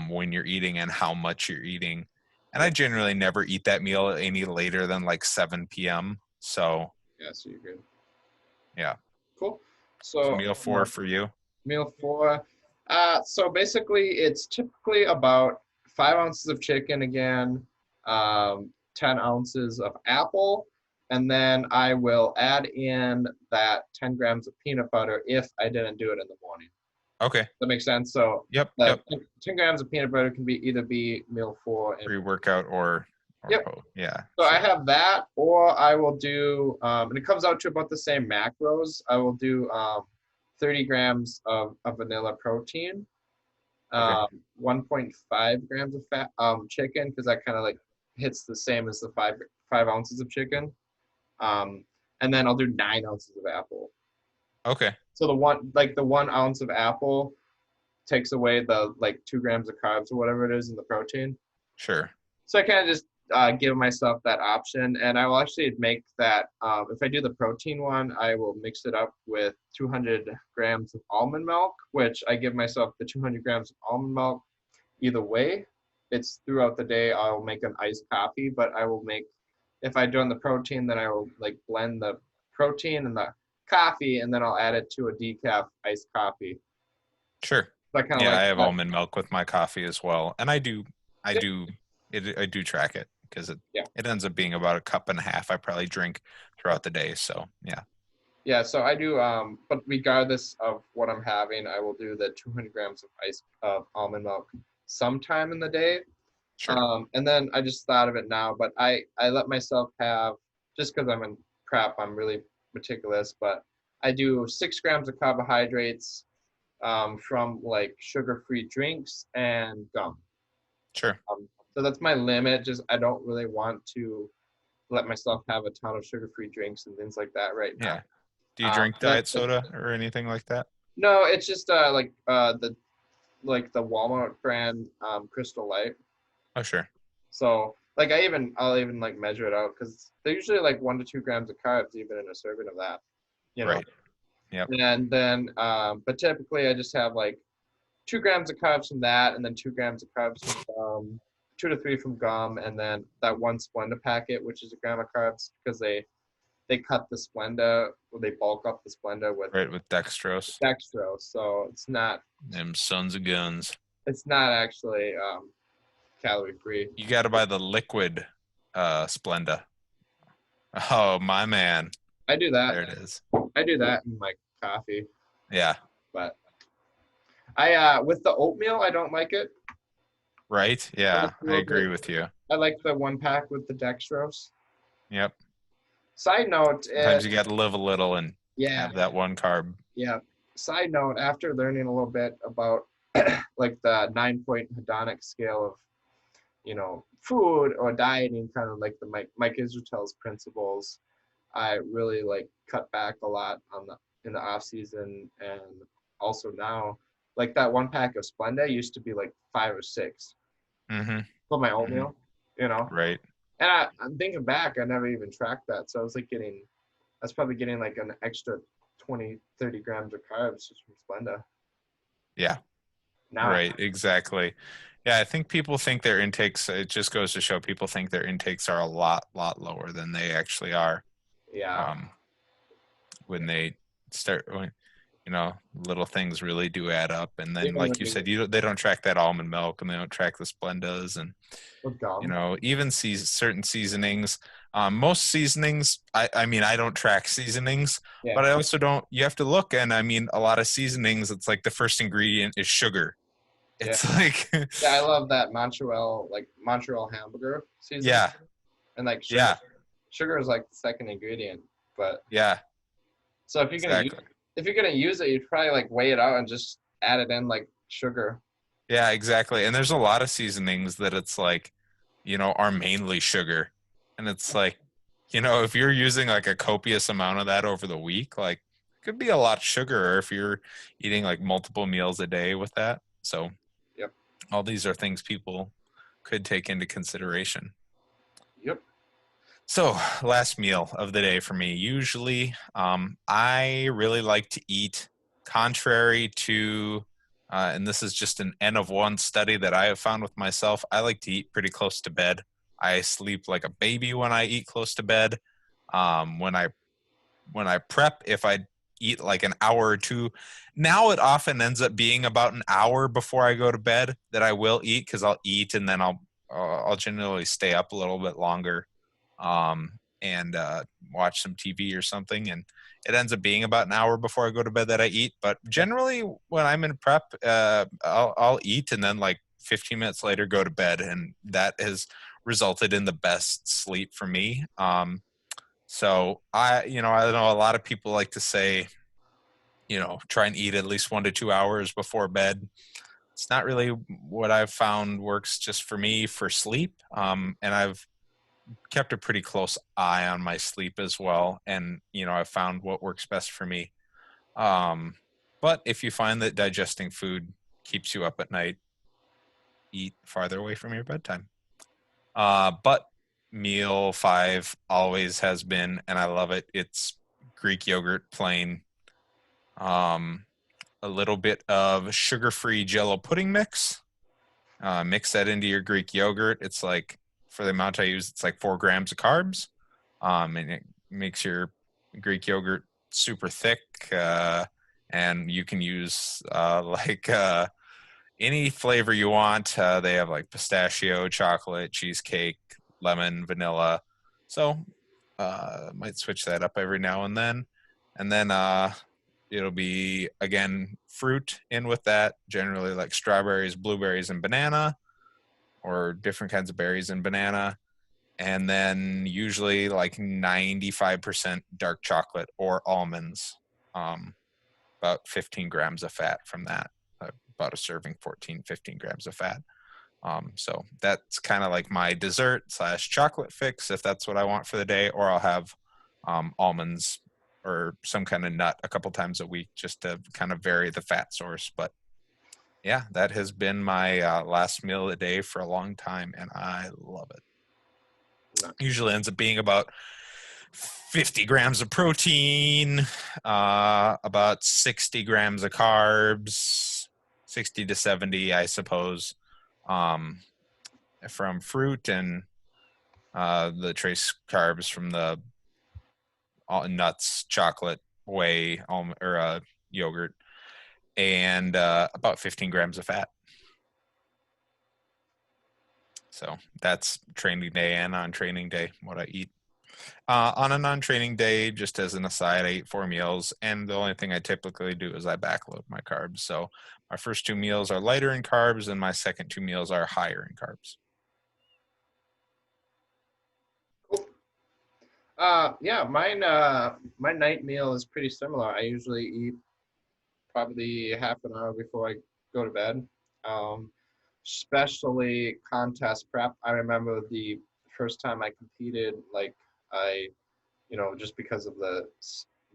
[SPEAKER 3] when you're eating and how much you're eating. And I generally never eat that meal any later than like 7 p.m. So
[SPEAKER 2] yeah, so you're good.
[SPEAKER 3] Yeah.
[SPEAKER 2] Cool. So
[SPEAKER 3] meal 4 for you.
[SPEAKER 2] Meal 4. So basically, it's typically about 5 ounces of chicken again, 10 ounces of apple, and then I will add in that 10 grams of peanut butter if I didn't do it in the morning.
[SPEAKER 3] Okay.
[SPEAKER 2] That makes sense. So
[SPEAKER 3] Yep.
[SPEAKER 2] the
[SPEAKER 3] Yep.
[SPEAKER 2] 10 grams of peanut butter can be either be meal 4 and
[SPEAKER 3] Pre-workout or
[SPEAKER 2] Yep.
[SPEAKER 3] yeah.
[SPEAKER 2] so I
[SPEAKER 3] Sure.
[SPEAKER 2] have that, or I will do, and it comes out to about the same macros. I will do 30 grams of vanilla protein,
[SPEAKER 3] Okay.
[SPEAKER 2] 1.5 grams of fat, chicken, because that kind of like hits the same as the 5 ounces of chicken. And then I'll do 9 ounces of apple.
[SPEAKER 3] Okay.
[SPEAKER 2] So the 1 ounce of apple takes away the like 2 grams of carbs or whatever it is in the protein.
[SPEAKER 3] Sure.
[SPEAKER 2] So I kind of just give myself that option, and I will actually make that. If I do the protein one, I will mix it up with 200 grams of almond milk, which I give myself the 200 grams of almond milk either way. It's throughout the day. I'll make an iced coffee, but I will make, if I do on the protein, then I will like blend the protein and the coffee, and then I'll add it to a decaf iced coffee.
[SPEAKER 3] Sure.
[SPEAKER 2] So I kind of
[SPEAKER 3] Yeah,
[SPEAKER 2] like
[SPEAKER 3] I have
[SPEAKER 2] that.
[SPEAKER 3] almond milk with my coffee as well, and I do
[SPEAKER 2] Yep.
[SPEAKER 3] I do track it because
[SPEAKER 2] Yeah.
[SPEAKER 3] it ends up being about a cup and a half I probably drink throughout the day. So yeah.
[SPEAKER 2] Yeah, so I do, but regardless of what I'm having, I will do the 200 grams of almond milk sometime in the day.
[SPEAKER 3] Sure.
[SPEAKER 2] And then I just thought of it now, but I let myself have, just because I'm in prep, I'm really meticulous, but I do 6 grams of carbohydrates from like sugar-free drinks and gum.
[SPEAKER 3] Sure.
[SPEAKER 2] So that's my limit. Just I don't really want to let myself have a ton of sugar-free drinks and things like that right now.
[SPEAKER 3] Yeah. Do you drink diet
[SPEAKER 2] That's
[SPEAKER 3] soda or anything like that?
[SPEAKER 2] No, it's just like the Walmart brand Crystal Light.
[SPEAKER 3] Oh, sure.
[SPEAKER 2] So like I'll even like measure it out because they're usually like 1 to 2 grams of carbs even in a serving of that, you know.
[SPEAKER 3] Right. Yep.
[SPEAKER 2] And then but typically I just have like 2 grams of carbs from that, and then 2 grams of carbs from 2 to 3 from gum, and then that one Splenda packet, which is a gram of carbs, because they cut the Splenda, or they bulk up the Splenda with
[SPEAKER 3] Right, with dextrose.
[SPEAKER 2] dextrose, so it's not
[SPEAKER 3] Them sons of guns.
[SPEAKER 2] actually calorie free.
[SPEAKER 3] You got to buy the liquid Splenda. Oh, my man.
[SPEAKER 2] I do that.
[SPEAKER 3] There it is.
[SPEAKER 2] I do that in my coffee,
[SPEAKER 3] Yeah.
[SPEAKER 2] but I with the oatmeal I don't like it.
[SPEAKER 3] Right? Yeah, I agree with you.
[SPEAKER 2] I like the 1 pack with the dextrose.
[SPEAKER 3] Yep.
[SPEAKER 2] Side note,
[SPEAKER 3] Sometimes you got to live a little and
[SPEAKER 2] yeah,
[SPEAKER 3] have that one carb.
[SPEAKER 2] yeah. Side note, after learning a little bit about like the 9-point hedonic scale of, you know, food or dieting, kind of like the Mike Israetel's principles, I really like cut back a lot in the off season, and also now, like that 1 pack of Splenda used to be like 5 or 6
[SPEAKER 3] Mm-hmm.
[SPEAKER 2] for my oatmeal, you know.
[SPEAKER 3] Right.
[SPEAKER 2] And I'm thinking back, I never even tracked that, so I was probably getting like an extra 20-30 grams of carbs just from Splenda.
[SPEAKER 3] Yeah.
[SPEAKER 2] Now,
[SPEAKER 3] Right. Exactly. Yeah, I think people think their intakes, it just goes to show people think their intakes are a lot lower than they actually are.
[SPEAKER 2] yeah,
[SPEAKER 3] When they start, you know, little things really do add up. And then,
[SPEAKER 2] Even
[SPEAKER 3] like
[SPEAKER 2] when
[SPEAKER 3] you
[SPEAKER 2] you-
[SPEAKER 3] said, they don't track that almond milk and they don't track the Splendas and,
[SPEAKER 2] with gum.
[SPEAKER 3] you know, even certain seasonings. Most seasonings, I mean, I don't track seasonings,
[SPEAKER 2] Yeah.
[SPEAKER 3] but I also don't, you have to look. And I mean, a lot of seasonings, it's like the first ingredient is sugar. It's like,
[SPEAKER 2] Yeah, I love that Montreal hamburger season.
[SPEAKER 3] yeah,
[SPEAKER 2] And like
[SPEAKER 3] yeah,
[SPEAKER 2] sugar is like the second ingredient. But
[SPEAKER 3] yeah,
[SPEAKER 2] so if you're gonna
[SPEAKER 3] exactly.
[SPEAKER 2] if you're gonna use it, you'd probably like weigh it out and just add it in like sugar.
[SPEAKER 3] Yeah, exactly. And there's a lot of seasonings that it's like, you know, are mainly sugar. And it's like, you know, if you're using like a copious amount of that over the week, like it could be a lot of sugar, or if you're eating like multiple meals a day with that. So
[SPEAKER 2] Yep.
[SPEAKER 3] all these are things people could take into consideration.
[SPEAKER 2] Yep.
[SPEAKER 3] So last meal of the day for me, usually I really like to eat contrary to, and this is just an N of 1 study that I have found with myself, I like to eat pretty close to bed. I sleep like a baby when I eat close to bed. When I prep, if I eat like an hour or two, now it often ends up being about an hour before I go to bed that I will eat, because I'll eat and then I'll generally stay up a little bit longer and watch some TV or something. And it ends up being about an hour before I go to bed that I eat. But generally, when I'm in prep, I'll eat and then like 15 minutes later go to bed, and that has resulted in the best sleep for me. So I know a lot of people like to say, try and eat at least 1 to 2 hours before bed. It's not really what I've found works just for me for sleep. And I've kept a pretty close eye on my sleep as well. And, I've found what works best for me. But if you find that digesting food keeps you up at night, eat farther away from your bedtime. But meal 5 always has been, and I love it. It's Greek yogurt, plain. A little bit of sugar-free Jello pudding mix. Mix that into your Greek yogurt. It's like, for the amount I use, it's like 4 grams of carbs. And it makes your Greek yogurt super thick. And you can use any flavor you want. They have like pistachio, chocolate, cheesecake, lemon, vanilla. So might switch that up every now and then. And then it'll be, again, fruit in with that, generally like strawberries, blueberries, and banana, or different kinds of berries and banana. And then usually like 95% dark chocolate or almonds. About 15 grams of fat from that. About a serving, 15 grams of fat. So that's kind of like my dessert / chocolate fix if that's what I want for the day, or I'll have almonds or some kind of nut a couple times a week just to kind of vary the fat source. But yeah, that has been my last meal of the day for a long time, and I love it. Usually ends up being about 50 grams of protein, about 60 grams of carbs, 60 to 70, I suppose, from fruit, and the trace carbs from the nuts, chocolate, whey, or yogurt, and about 15 grams of fat. So that's training day and on training day, what I eat. On a non-training day, just as an aside, I eat 4 meals, and the only thing I typically do is I backload my carbs. So my first 2 meals are lighter in carbs, and my second 2 meals are higher in carbs.
[SPEAKER 2] Yeah, mine. My night meal is pretty similar. I usually eat probably half an hour before I go to bed. Especially contest prep. I remember the first time I competed, like just because of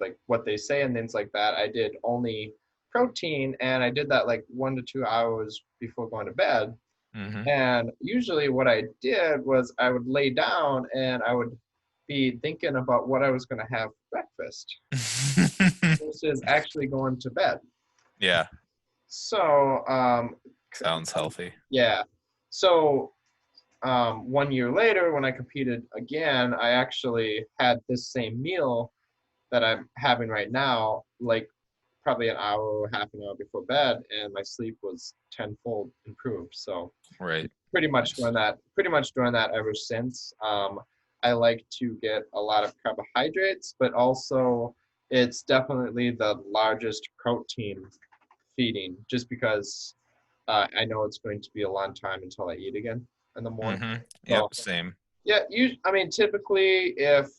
[SPEAKER 2] like what they say and things like that, I did only protein, and I did that like 1 to 2 hours before going to bed.
[SPEAKER 3] Mm-hmm.
[SPEAKER 2] And usually what I did was I would lay down and I would be thinking about what I was going to have for breakfast versus actually going to bed.
[SPEAKER 3] Yeah.
[SPEAKER 2] So
[SPEAKER 3] sounds healthy.
[SPEAKER 2] Yeah. So 1 year later, when I competed again, I actually had this same meal that I'm having right now, like probably an hour or half an hour before bed, and my sleep was tenfold improved. So
[SPEAKER 3] right.
[SPEAKER 2] Pretty much doing that ever since. I like to get a lot of carbohydrates, but also it's definitely the largest protein feeding, just because I know it's going to be a long time until I eat again in the morning.
[SPEAKER 3] Mm-hmm.
[SPEAKER 2] So,
[SPEAKER 3] Yep, same.
[SPEAKER 2] Yeah, typically if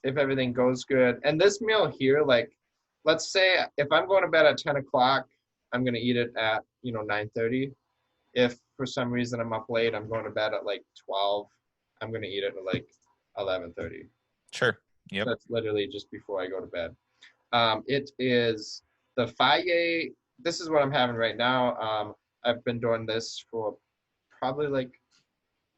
[SPEAKER 2] everything goes good, and this meal here, like, let's say if I'm going to bed at 10 o'clock, I'm going to eat it at 9:30. If for some reason I'm up late, I'm going to bed at like 12, I'm going to eat it at like 11:30.
[SPEAKER 3] Sure. Yep.
[SPEAKER 2] So that's literally just before I go to bed. It is the Faye. This is what I'm having right now. I've been doing this for probably like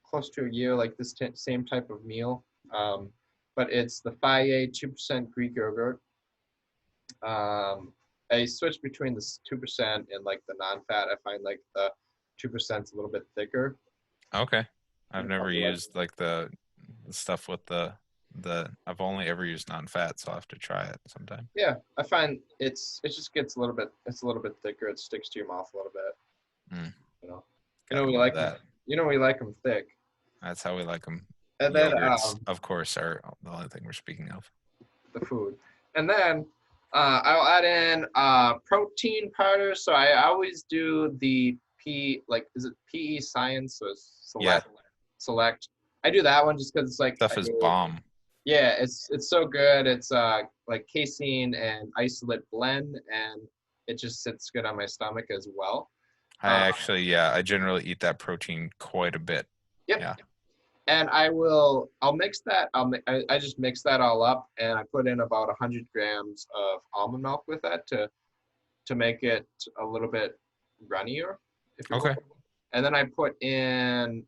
[SPEAKER 2] close to a year, like this same type of meal. But it's the Faye 2% Greek yogurt. I switch between the 2% and like the non-fat. I find like the 2% is a little bit thicker.
[SPEAKER 3] Okay. I've never used like the stuff with the I've only ever used non-fat, so I'll have to try it sometime.
[SPEAKER 2] Yeah, I find it just gets a little bit thicker. It sticks to your mouth a little bit. We like them. We like them thick.
[SPEAKER 3] That's how we like them.
[SPEAKER 2] And
[SPEAKER 3] Yogurts, of course, are the only thing we're speaking of.
[SPEAKER 2] The food. And then I'll add in protein powder. So I always do the is it PE Science? So it's
[SPEAKER 3] Yeah.
[SPEAKER 2] Select. I do that one just because it's like,
[SPEAKER 3] Stuff is bomb.
[SPEAKER 2] yeah, it's so good. It's like casein and isolate blend, and it just sits good on my stomach as well.
[SPEAKER 3] I generally eat that protein quite a bit.
[SPEAKER 2] Yep.
[SPEAKER 3] Yeah.
[SPEAKER 2] And I'll mix that. I just mix that all up, and I put in about 100 grams of almond milk with that to make it a little bit runnier, if you
[SPEAKER 3] Okay.
[SPEAKER 2] will. And then I put in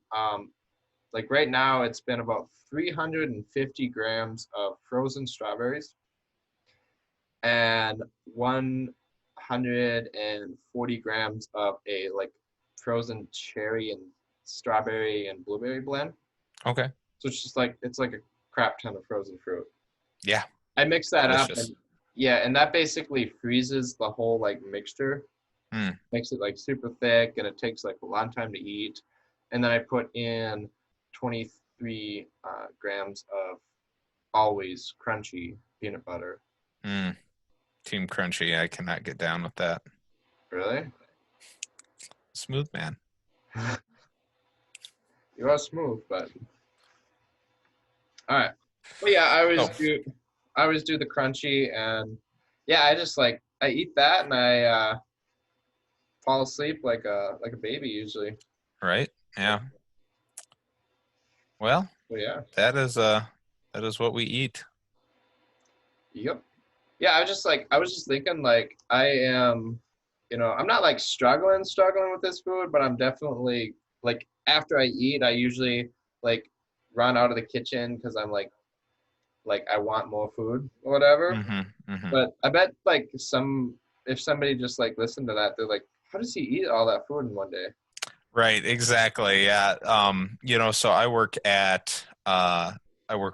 [SPEAKER 2] like right now it's been about 350 grams of frozen strawberries and 140 grams of a like frozen cherry and strawberry and blueberry blend.
[SPEAKER 3] Okay.
[SPEAKER 2] So it's like a crap ton of frozen fruit.
[SPEAKER 3] Yeah.
[SPEAKER 2] I mix that
[SPEAKER 3] Delicious.
[SPEAKER 2] up and yeah, and that basically freezes the whole like mixture.
[SPEAKER 3] Mm.
[SPEAKER 2] Makes it like super thick and it takes like a long time to eat. And then I put in 23 grams of always crunchy peanut butter.
[SPEAKER 3] Mm. Team Crunchy. I cannot get down with that.
[SPEAKER 2] Really?
[SPEAKER 3] Smooth man.
[SPEAKER 2] You are smooth, but all right. Well, yeah, I always do the crunchy, and yeah, I just like I eat that and I fall asleep like a baby usually.
[SPEAKER 3] Right? Yeah. Well,
[SPEAKER 2] So yeah.
[SPEAKER 3] that is what we eat.
[SPEAKER 2] Yep. Yeah, I was just thinking like I am, I'm not like struggling with this food, but I'm definitely like after I eat, I usually like run out of the kitchen because I'm like I want more food or whatever.
[SPEAKER 3] Mm-hmm. Mm-hmm.
[SPEAKER 2] But I bet like if somebody just like listened to that, they're like, how does he eat all that food in one day?
[SPEAKER 3] Right, exactly. Yeah. So I work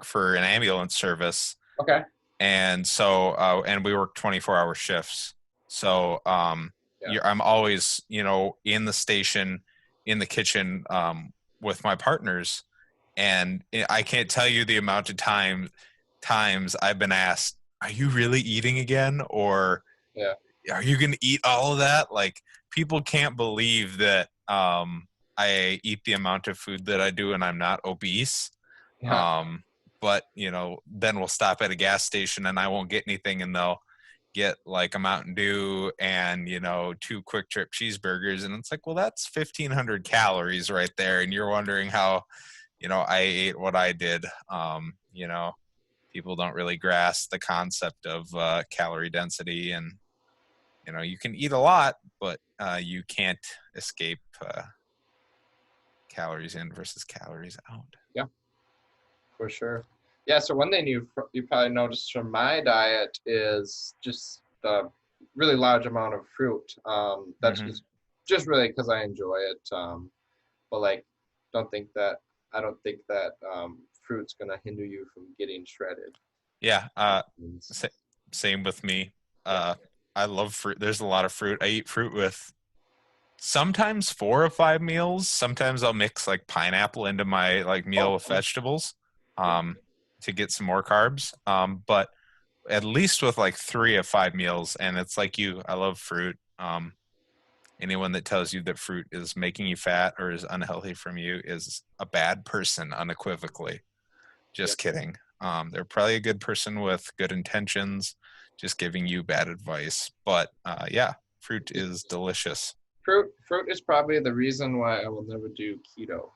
[SPEAKER 3] for an ambulance service,
[SPEAKER 2] Okay.
[SPEAKER 3] and and we work 24-hour shifts. So
[SPEAKER 2] Yeah.
[SPEAKER 3] I'm always, in the station, in the kitchen, with my partners, and I can't tell you the amount of times I've been asked, "Are you really eating again?" or
[SPEAKER 2] Yeah.
[SPEAKER 3] "Are you going to eat all of that?" Like, people can't believe that I eat the amount of food that I do, and I'm not obese.
[SPEAKER 2] Yeah.
[SPEAKER 3] But then we'll stop at a gas station, and I won't get anything, and they'll get like a Mountain Dew and 2 quick trip cheeseburgers, and it's like, well, that's 1,500 calories right there, and you're wondering how I ate what I did. People don't really grasp the concept of calorie density, and you can eat a lot, but you can't escape calories in versus calories out.
[SPEAKER 2] Yeah. For sure. Yeah, so one thing you probably noticed from my diet is just the really large amount of fruit. That's
[SPEAKER 3] Mm-hmm.
[SPEAKER 2] just really because I enjoy it. But like, I don't think that fruit's gonna hinder you from getting shredded.
[SPEAKER 3] Yeah, same with me.
[SPEAKER 2] Yeah.
[SPEAKER 3] I love fruit. There's a lot of fruit. I eat fruit with sometimes 4 or 5 meals. Sometimes I'll mix like pineapple into my like meal with vegetables, to get some more carbs. But at least with like 3 or 5 meals, and it's like I love fruit. Anyone that tells you that fruit is making you fat or is unhealthy from you is a bad person, unequivocally. Just kidding. They're probably a good person with good intentions, just giving you bad advice. But yeah, fruit is delicious.
[SPEAKER 2] Fruit is probably the reason why I will never do keto.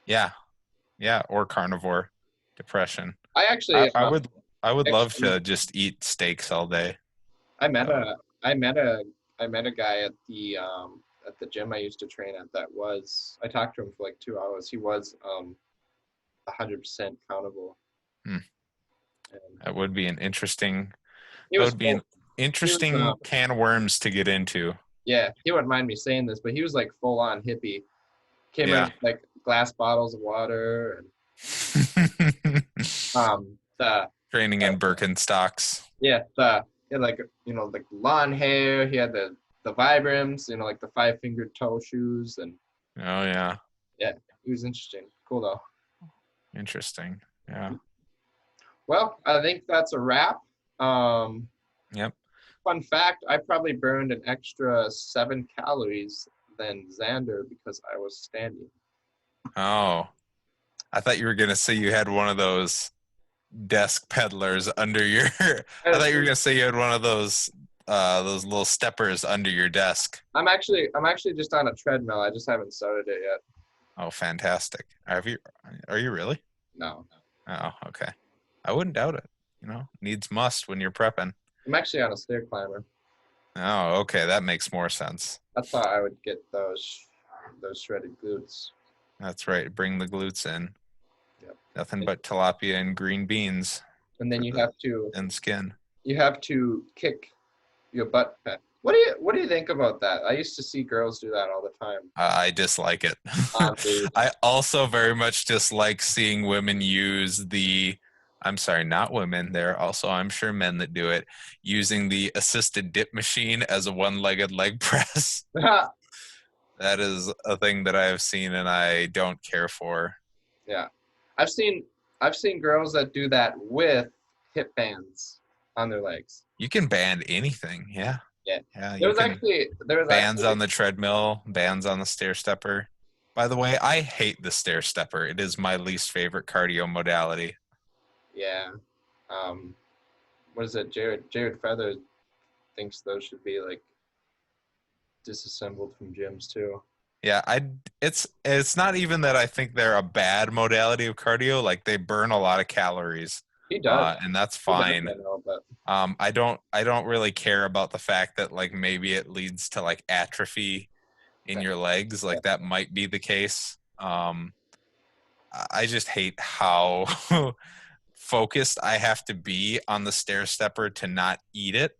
[SPEAKER 3] Yeah, or carnivore depression.
[SPEAKER 2] I actually
[SPEAKER 3] I would love to just eat steaks all day.
[SPEAKER 2] I met a guy at the gym I used to train at I talked to him for like 2 hours. He was 100% accountable.
[SPEAKER 3] Hmm.
[SPEAKER 2] And
[SPEAKER 3] That would be an interesting.
[SPEAKER 2] he
[SPEAKER 3] That
[SPEAKER 2] was
[SPEAKER 3] would be an interesting can of worms to get into.
[SPEAKER 2] yeah, he wouldn't mind me saying this, but he was like full on hippie. Came in with, like glass bottles of water and the
[SPEAKER 3] Training in Birkenstocks.
[SPEAKER 2] yeah, he had like like lawn hair. He had the Vibrams, like the 5-fingered toe shoes, and
[SPEAKER 3] Oh yeah.
[SPEAKER 2] yeah, he was interesting. Cool though.
[SPEAKER 3] Interesting. Yeah.
[SPEAKER 2] Well, I think that's a wrap. Um,
[SPEAKER 3] Yep.
[SPEAKER 2] Fun fact, I probably burned an extra 7 calories than Zander because I was standing.
[SPEAKER 3] Oh, I thought you were gonna say you had one of those desk peddlers under your. I thought you were gonna say you had one of those little steppers under your desk.
[SPEAKER 2] I'm actually just on a treadmill. I just haven't started it yet.
[SPEAKER 3] Oh, fantastic! Are you really?
[SPEAKER 2] No.
[SPEAKER 3] Oh, okay. I wouldn't doubt it. Needs must when you're prepping.
[SPEAKER 2] I'm actually on a stair climber.
[SPEAKER 3] Oh, okay, that makes more sense.
[SPEAKER 2] I thought I would get those shredded glutes.
[SPEAKER 3] That's right. Bring the glutes in.
[SPEAKER 2] Yep.
[SPEAKER 3] Nothing but tilapia and green beans
[SPEAKER 2] And then
[SPEAKER 3] and skin.
[SPEAKER 2] you have to kick your butt back. What do you think about that? I used to see girls do that all the time.
[SPEAKER 3] I dislike it.
[SPEAKER 2] Dude.
[SPEAKER 3] I also very much dislike seeing women use I'm sorry, not women. There are also, I'm sure, men that do it, using the assisted dip machine as a one-legged leg press. That is a thing that I have seen and I don't care for.
[SPEAKER 2] Yeah. I've seen girls that do that with hip bands on their legs.
[SPEAKER 3] You can band anything, yeah.
[SPEAKER 2] Yeah.
[SPEAKER 3] Yeah,
[SPEAKER 2] There was
[SPEAKER 3] bands
[SPEAKER 2] actually
[SPEAKER 3] on the treadmill, bands on the stair stepper. By the way, I hate the stair stepper. It is my least favorite cardio modality.
[SPEAKER 2] Yeah. What is it? Jared Feather thinks those should be like disassembled from gyms too.
[SPEAKER 3] Yeah, it's not even that I think they're a bad modality of cardio. Like they burn a lot of calories.
[SPEAKER 2] He does.
[SPEAKER 3] And that's
[SPEAKER 2] He does,
[SPEAKER 3] fine.
[SPEAKER 2] I know, but
[SPEAKER 3] I don't really care about the fact that like maybe it leads to like atrophy in your legs. Like that might be the case. I just hate how focused I have to be on the stair stepper to not eat it.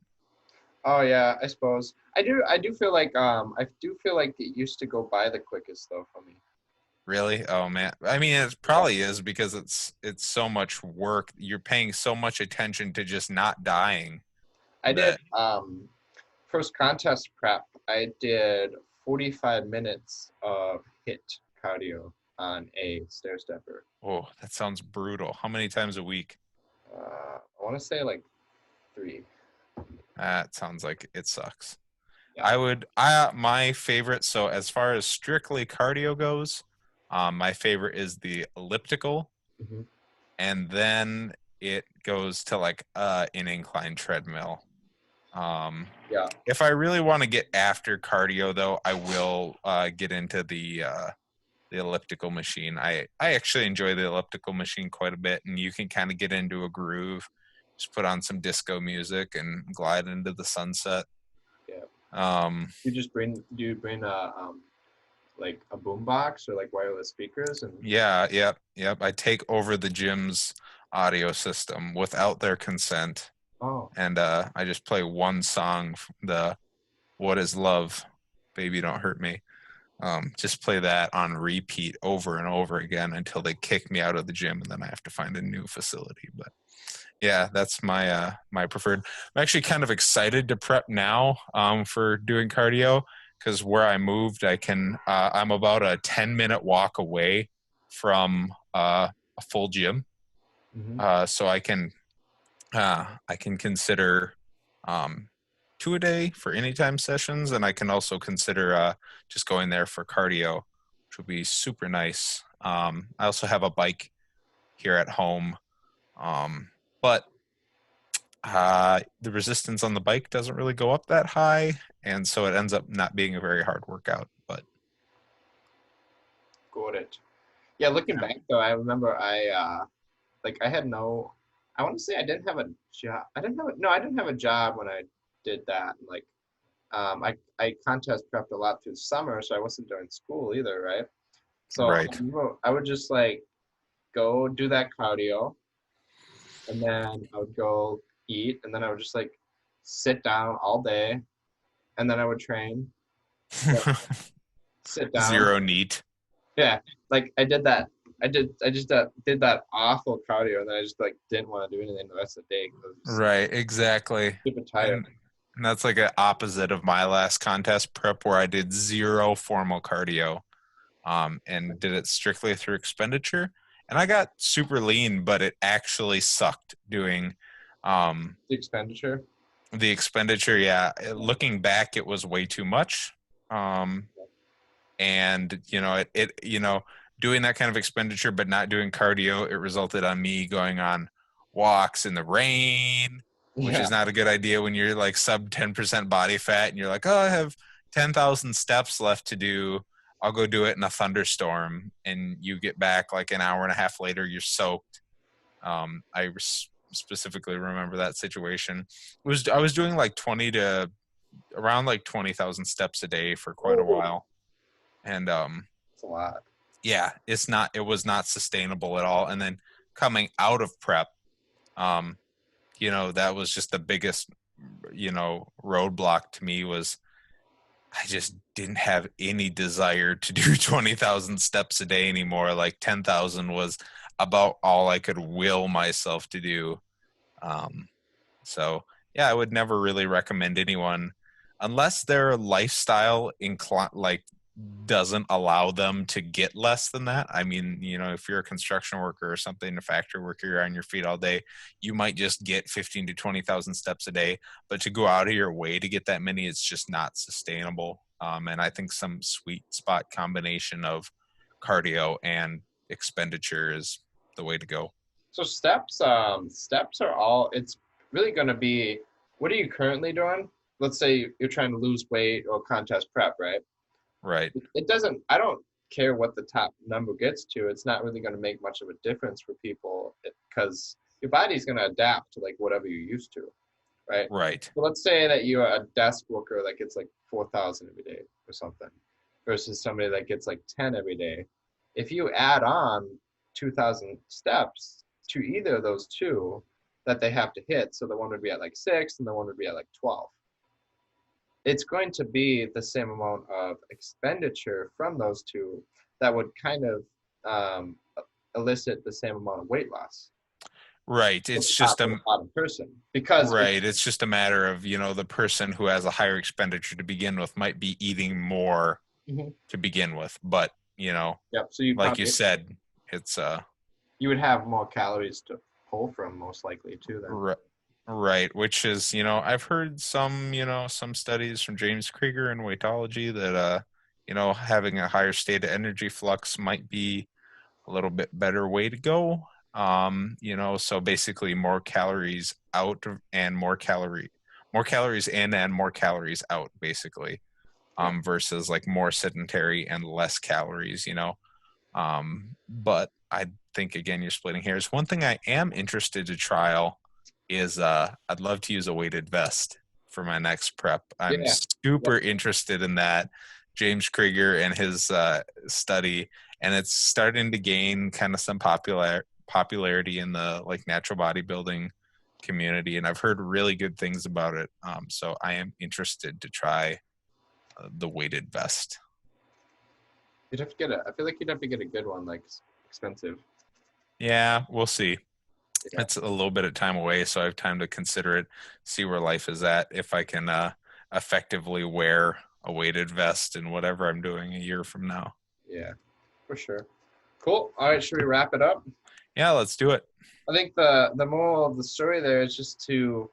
[SPEAKER 2] oh yeah, I suppose. I do feel like it used to go by the quickest though for me.
[SPEAKER 3] Really? Oh man. I mean, it probably is because it's so much work. You're paying so much attention to just not dying.
[SPEAKER 2] I did first contest prep. I did 45 minutes of hit cardio on a stair stepper.
[SPEAKER 3] Oh, that sounds brutal. How many times a week?
[SPEAKER 2] I want to say like 3.
[SPEAKER 3] That sounds like it sucks.
[SPEAKER 2] Yeah.
[SPEAKER 3] My favorite, so as far as strictly cardio goes, my favorite is the elliptical,
[SPEAKER 2] Mm-hmm.
[SPEAKER 3] and then it goes to like an incline treadmill.
[SPEAKER 2] Yeah.
[SPEAKER 3] If I really want to get after cardio, though, I will get into the elliptical machine. I actually enjoy the elliptical machine quite a bit, and you can kind of get into a groove. Just put on some disco music and glide into the sunset.
[SPEAKER 2] Yeah. Do you bring like a boombox or like wireless speakers and
[SPEAKER 3] Yep. I take over the gym's audio system without their consent.
[SPEAKER 2] oh
[SPEAKER 3] And I just play one song, the What Is Love, Baby Don't Hurt Me. Just play that on repeat over and over again until they kick me out of the gym, and then I have to find a new facility. But yeah, that's my preferred. I'm actually kind of excited to prep now for doing cardio because where I moved, I'm about a 10-minute walk away from a full gym.
[SPEAKER 2] mm-hmm.
[SPEAKER 3] So I can consider 2 a day for anytime sessions, and I can also consider just going there for cardio, which would be super nice. I also have a bike here at home, but the resistance on the bike doesn't really go up that high, and so it ends up not being a very hard workout. But
[SPEAKER 2] Got it. Yeah, looking back though, I remember I want to say I didn't have a job. I didn't have a job when I did that. Like, I contest prepped a lot through the summer, so I wasn't doing school either, right? So
[SPEAKER 3] Right.
[SPEAKER 2] I would just like go do that cardio, and then I would go eat, and then I would just like sit down all day, and then I would train. Sit down.
[SPEAKER 3] Zero neat.
[SPEAKER 2] Yeah, like I did that. I just did that awful cardio, and then I just like didn't want to do anything the rest of the day.
[SPEAKER 3] Right, exactly.
[SPEAKER 2] Super tired.
[SPEAKER 3] And that's like an opposite of my last contest prep where I did zero formal cardio and did it strictly through expenditure. And I got super lean, but it actually sucked doing
[SPEAKER 2] The expenditure.
[SPEAKER 3] The expenditure, yeah. Looking back, it was way too much. And doing that kind of expenditure but not doing cardio, it resulted on me going on walks in the rain, which is not a good idea when you're like sub 10% body fat and you're like, oh, I have 10,000 steps left to do. I'll go do it in a thunderstorm, and you get back like an hour and a half later, you're soaked. I specifically remember that situation. I was doing like around like 20,000 steps a day for quite a while. And
[SPEAKER 2] It's a lot.
[SPEAKER 3] yeah, it was not sustainable at all. And then coming out of prep, that was just the biggest, roadblock to me was I just didn't have any desire to do 20,000 steps a day anymore. Like 10,000 was about all I could will myself to do. So yeah, I would never really recommend anyone unless their lifestyle doesn't allow them to get less than that. I mean, if you're a construction worker or something, a factory worker, you're on your feet all day, you might just get 15 to 20,000 steps a day, but to go out of your way to get that many, it's just not sustainable. And I think some sweet spot combination of cardio and expenditure is the way to go.
[SPEAKER 2] So steps are all, it's really going to be, what are you currently doing? Let's say you're trying to lose weight or contest prep, right?
[SPEAKER 3] Right.
[SPEAKER 2] I don't care what the top number gets to. It's not really going to make much of a difference for people because your body's going to adapt to like whatever you're used to, right?
[SPEAKER 3] Right.
[SPEAKER 2] So let's say that you're a desk worker that gets like 4,000 every day or something versus somebody that gets like 10 every day. If you add on 2,000 steps to either of those two that they have to hit, so the one would be at like 6 and the one would be at like 12. It's going to be the same amount of expenditure from those two that would kind of elicit the same amount of weight loss.
[SPEAKER 3] Right. It's just a
[SPEAKER 2] person because
[SPEAKER 3] right. It's just a matter of, the person who has a higher expenditure to begin with might be eating more to begin with. But,
[SPEAKER 2] yep. So
[SPEAKER 3] like you said, it's
[SPEAKER 2] you would have more calories to pull from most likely too then.
[SPEAKER 3] Right, which is, I've heard some studies from James Krieger in weightology that, having a higher state of energy flux might be a little bit better way to go. So basically more calories out and more calories in and more calories out, basically, versus like more sedentary and less calories, but I think, again, you're splitting hairs. One thing I am interested to trial is I'd love to use a weighted vest for my next prep. I'm super interested in that. James Krieger and his study, and it's starting to gain kind of some popularity in the like natural bodybuilding community, and I've heard really good things about it. So I am interested to try the weighted vest.
[SPEAKER 2] I feel like you'd have to get a good one, like expensive.
[SPEAKER 3] Yeah, we'll see.
[SPEAKER 2] Yeah.
[SPEAKER 3] It's a little bit of time away, so I have time to consider it, see where life is at, if I can effectively wear a weighted vest in whatever I'm doing a year from now.
[SPEAKER 2] Yeah, for sure. Cool. All right, should we wrap it up?
[SPEAKER 3] Yeah, let's do it.
[SPEAKER 2] I think the moral of the story there is just to,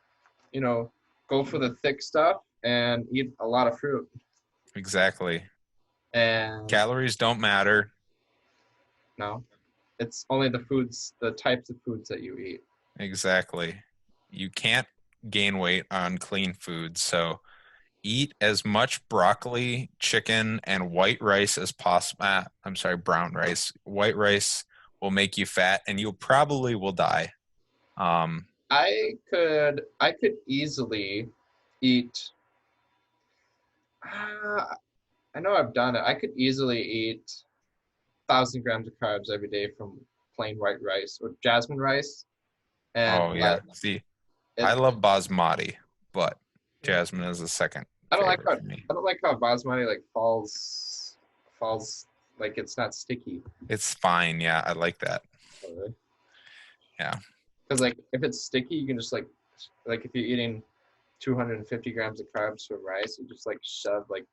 [SPEAKER 2] go for the thick stuff and eat a lot of fruit.
[SPEAKER 3] Exactly.
[SPEAKER 2] And
[SPEAKER 3] calories don't matter.
[SPEAKER 2] No. It's only the types of foods that you eat.
[SPEAKER 3] Exactly. You can't gain weight on clean foods, so eat as much broccoli, chicken, and white rice as possible. Brown rice. White rice will make you fat, and you probably will die.
[SPEAKER 2] I could easily eat. I know I've done it. I could easily eat 1,000 grams of carbs every day from plain white rice or jasmine rice. And
[SPEAKER 3] I love basmati, but jasmine is a second.
[SPEAKER 2] I don't like how basmati like falls like it's not sticky.
[SPEAKER 3] It's fine, yeah. I like that.
[SPEAKER 2] Really?
[SPEAKER 3] Yeah.
[SPEAKER 2] Because like if it's sticky, you can just like if you're eating 250 grams of carbs from rice, you just like shove like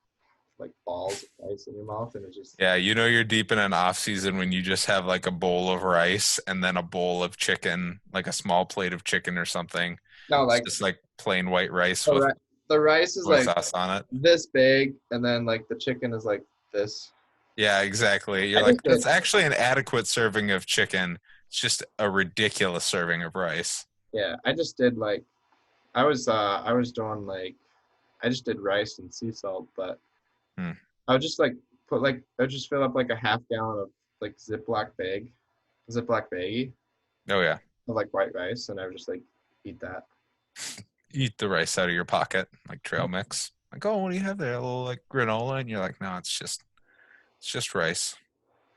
[SPEAKER 2] balls of rice in your mouth, and it just
[SPEAKER 3] you're deep in an off season when you just have like a bowl of rice and then a bowl of chicken, like a small plate of chicken or something,
[SPEAKER 2] No,
[SPEAKER 3] It's
[SPEAKER 2] like
[SPEAKER 3] just like plain white rice
[SPEAKER 2] the,
[SPEAKER 3] with
[SPEAKER 2] the rice is
[SPEAKER 3] soy
[SPEAKER 2] like
[SPEAKER 3] sauce on it.
[SPEAKER 2] this big, and then like the chicken is like this.
[SPEAKER 3] Yeah, exactly. You're
[SPEAKER 2] I
[SPEAKER 3] like,
[SPEAKER 2] just did.
[SPEAKER 3] that's actually an adequate serving of chicken. It's just a ridiculous serving of rice.
[SPEAKER 2] Yeah, I just did like I was doing like I just did rice and sea salt, but
[SPEAKER 3] Hmm.
[SPEAKER 2] I would just like put like I would just fill up like a half gallon of like Ziploc baggie
[SPEAKER 3] Oh yeah.
[SPEAKER 2] of like white rice, and I would just like eat that.
[SPEAKER 3] Eat the rice out of your pocket, like trail mix. Like, oh, what do you have there? A little like granola, and you're like, no, it's just rice.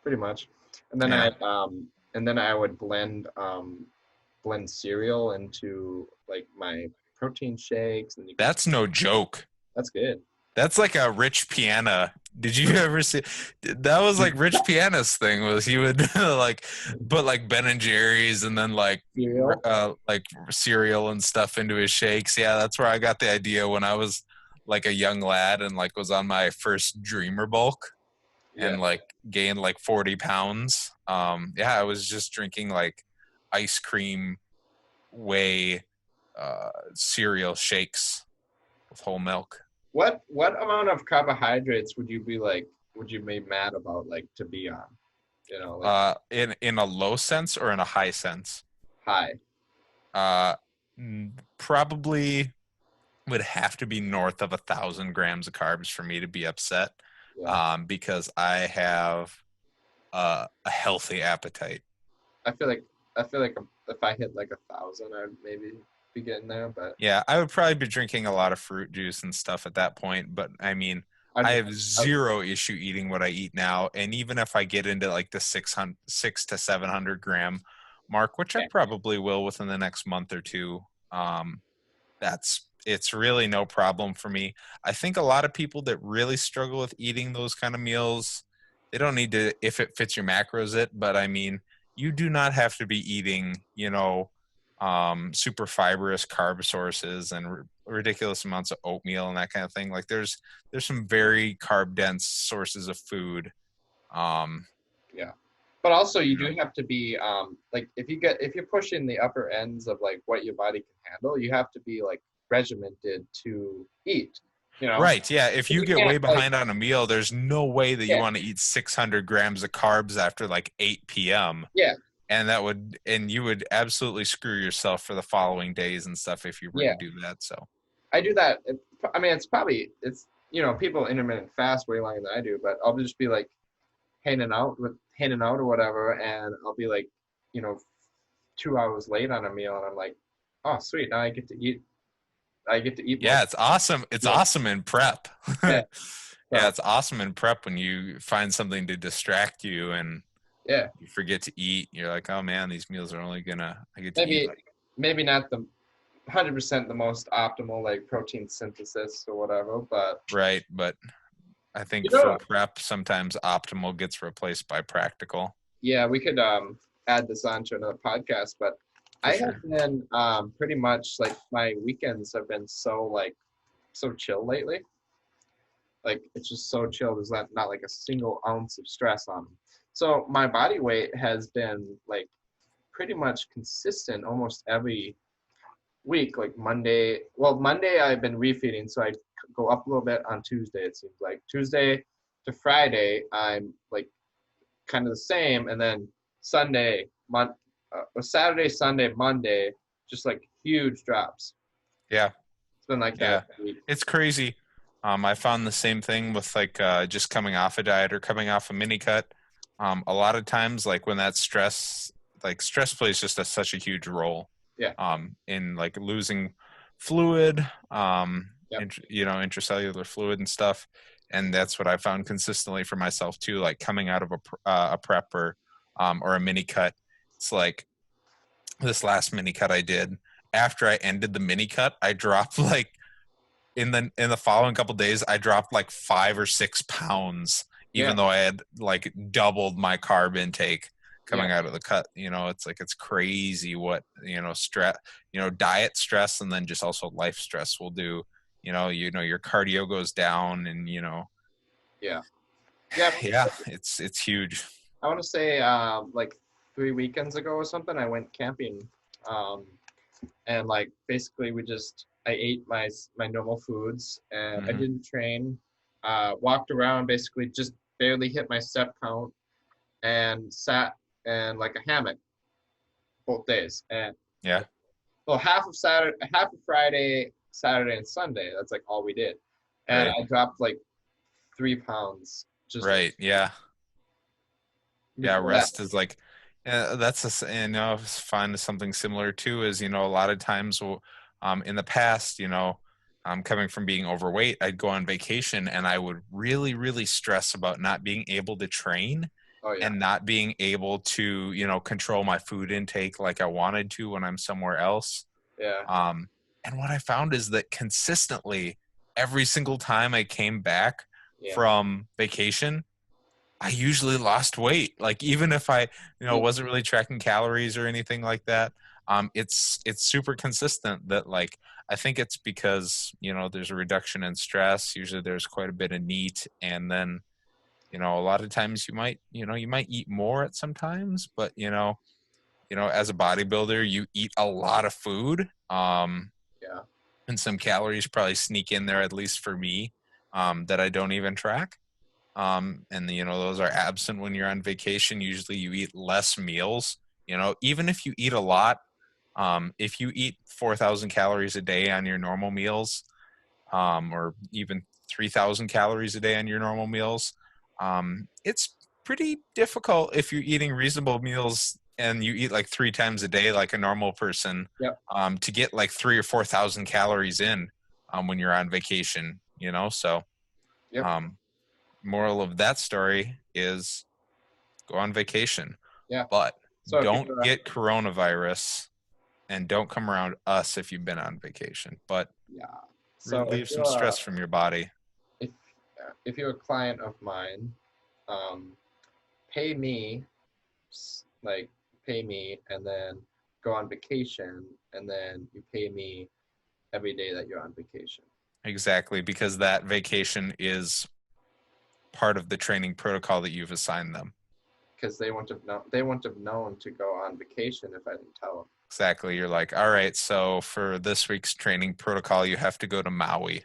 [SPEAKER 2] Pretty much.
[SPEAKER 3] Yeah.
[SPEAKER 2] And then I would blend cereal into like my protein shakes, and you can,
[SPEAKER 3] That's no joke.
[SPEAKER 2] that's good.
[SPEAKER 3] That's like a Rich Piana. Did you ever see? That was like Rich Piana's thing. Was he would like put like Ben and Jerry's and then
[SPEAKER 2] Cereal.
[SPEAKER 3] like cereal and stuff into his shakes. Yeah, that's where I got the idea when I was like a young lad and like was on my first Dreamer bulk
[SPEAKER 2] Yeah.
[SPEAKER 3] and like gained like 40 pounds. Yeah, I was just drinking like ice cream whey cereal shakes with whole milk.
[SPEAKER 2] What amount of carbohydrates would you be mad about like to be on? You know, like
[SPEAKER 3] In a low sense or in a high sense?
[SPEAKER 2] high.
[SPEAKER 3] Uh, Probably would have to be north of 1,000 grams of carbs for me to be upset.
[SPEAKER 2] Yeah.
[SPEAKER 3] Because I have a healthy appetite.
[SPEAKER 2] I feel like if I hit like 1,000, I'd maybe be getting there. But
[SPEAKER 3] Yeah, I would probably be drinking a lot of fruit juice and stuff at that point. But I mean, I have zero issue eating what I eat now. And even if I get into like the 600 to 700 gram mark, which I probably will within the next month or two, it's really no problem for me. I think a lot of people that really struggle with eating those kind of meals, they don't need to, if it fits your macros, but I mean, you do not have to be eating, super fibrous carb sources and ridiculous amounts of oatmeal and that kind of thing. Like there's some very carb dense sources of food.
[SPEAKER 2] Yeah. But also you do have to be like if you're pushing the upper ends of like what your body can handle, you have to be like regimented to eat, you know.
[SPEAKER 3] Right. Yeah. If you get
[SPEAKER 2] can't,
[SPEAKER 3] way behind on a meal, there's no way that you
[SPEAKER 2] Yeah.
[SPEAKER 3] want to eat 600 grams of carbs after like 8 p.m.
[SPEAKER 2] Yeah.
[SPEAKER 3] And you would absolutely screw yourself for the following days and stuff if you were to do that. So
[SPEAKER 2] I do that. I mean, it's people intermittent fast way longer than I do, but I'll just be like hanging out or whatever, and I'll be like, 2 hours late on a meal, and I'm like, oh sweet, now I get to eat.
[SPEAKER 3] yeah, it's awesome. It's awesome in prep.
[SPEAKER 2] Yeah.
[SPEAKER 3] Yeah, it's awesome in prep when you find something to distract you and you forget to eat. You're like, oh man, these meals are only I get to eat like,
[SPEAKER 2] maybe not the 100% the most optimal like protein synthesis or whatever, but
[SPEAKER 3] right. But I think for prep, sometimes optimal gets replaced by practical.
[SPEAKER 2] Yeah, we could add this on to another podcast, but I have been pretty much like my weekends have been so chill lately. Like it's just so chill. There's not like a single ounce of stress on them. So my body weight has been like pretty much consistent almost every week. Like Monday I've been refeeding, so I go up a little bit on Tuesday. It seems like Tuesday to Friday I'm like kind of the same, and then Saturday, Sunday, Monday, just like huge drops.
[SPEAKER 3] Yeah,
[SPEAKER 2] it's been like that.
[SPEAKER 3] Yeah, it's crazy. I found the same thing with like just coming off a diet or coming off a mini cut. A lot of times, like when that stress plays just such a huge role.
[SPEAKER 2] Yeah.
[SPEAKER 3] In like losing fluid, intracellular fluid and stuff. And that's what I found consistently for myself too. Like coming out of a prep or a mini cut, it's like this last mini cut I did. After I ended the mini cut, I dropped like in the following couple days, I dropped like 5 or 6 pounds, even though I had like doubled my carb intake coming out of the cut. It's like it's crazy what stress, diet stress, and then just also life stress will do. Your cardio goes down, and it's huge.
[SPEAKER 2] I want to say like 3 weekends ago or something, I went camping and like basically I ate my normal foods, and I
[SPEAKER 3] Mhm.
[SPEAKER 2] didn't train. Walked around, basically just barely hit my step count, and sat in like a hammock both days. And
[SPEAKER 3] Yeah.
[SPEAKER 2] well, half of Friday, Saturday, and Sunday. That's like all we did, and
[SPEAKER 3] Right.
[SPEAKER 2] I dropped like 3 pounds just
[SPEAKER 3] Right. Yeah. Yeah.
[SPEAKER 2] before that.
[SPEAKER 3] Rest is like, that's I find something similar too is, a lot of times, in the past, coming from being overweight, I'd go on vacation and I would really, really stress about not being able to train
[SPEAKER 2] Oh yeah,
[SPEAKER 3] and not being able to, control my food intake like I wanted to when I'm somewhere else.
[SPEAKER 2] yeah,
[SPEAKER 3] Um, and what I found is that consistently, every single time I came back
[SPEAKER 2] yeah,
[SPEAKER 3] from vacation, I usually lost weight. Like even if I,
[SPEAKER 2] yeah,
[SPEAKER 3] wasn't really tracking calories or anything like that, it's super consistent that like I think it's because there's a reduction in stress. Usually there's quite a bit of NEAT, and then a lot of times you might eat more at some times, but as a bodybuilder, you eat a lot of food.
[SPEAKER 2] yeah,
[SPEAKER 3] And some calories probably sneak in there, at least for me, that I don't even track. And those are absent when you're on vacation. Usually you eat less meals. Even if you eat a lot, if you eat 4,000 calories a day on your normal meals, or even 3,000 calories a day on your normal meals, it's pretty difficult if you're eating reasonable meals and you eat like 3 times a day like a normal person,
[SPEAKER 2] yep,
[SPEAKER 3] to get like 3 or 4,000 calories in, when you're on vacation. So
[SPEAKER 2] yep,
[SPEAKER 3] um, moral of that story is go on vacation,
[SPEAKER 2] yeah.
[SPEAKER 3] but
[SPEAKER 2] So if
[SPEAKER 3] don't
[SPEAKER 2] you're
[SPEAKER 3] get coronavirus, and don't come around us if you've been on vacation, but
[SPEAKER 2] yeah, so
[SPEAKER 3] relieve some stress from your body.
[SPEAKER 2] if if you're a client of mine, um, pay me like pay me, and then go on vacation, and then you pay me every day that you're on vacation,
[SPEAKER 3] Exactly, because that vacation is part of the training protocol that you've assigned them.
[SPEAKER 2] because they wouldn't have known to go on vacation if I didn't tell them.
[SPEAKER 3] Exactly. You're like, all right, so for this week's training protocol, you have to go to Maui,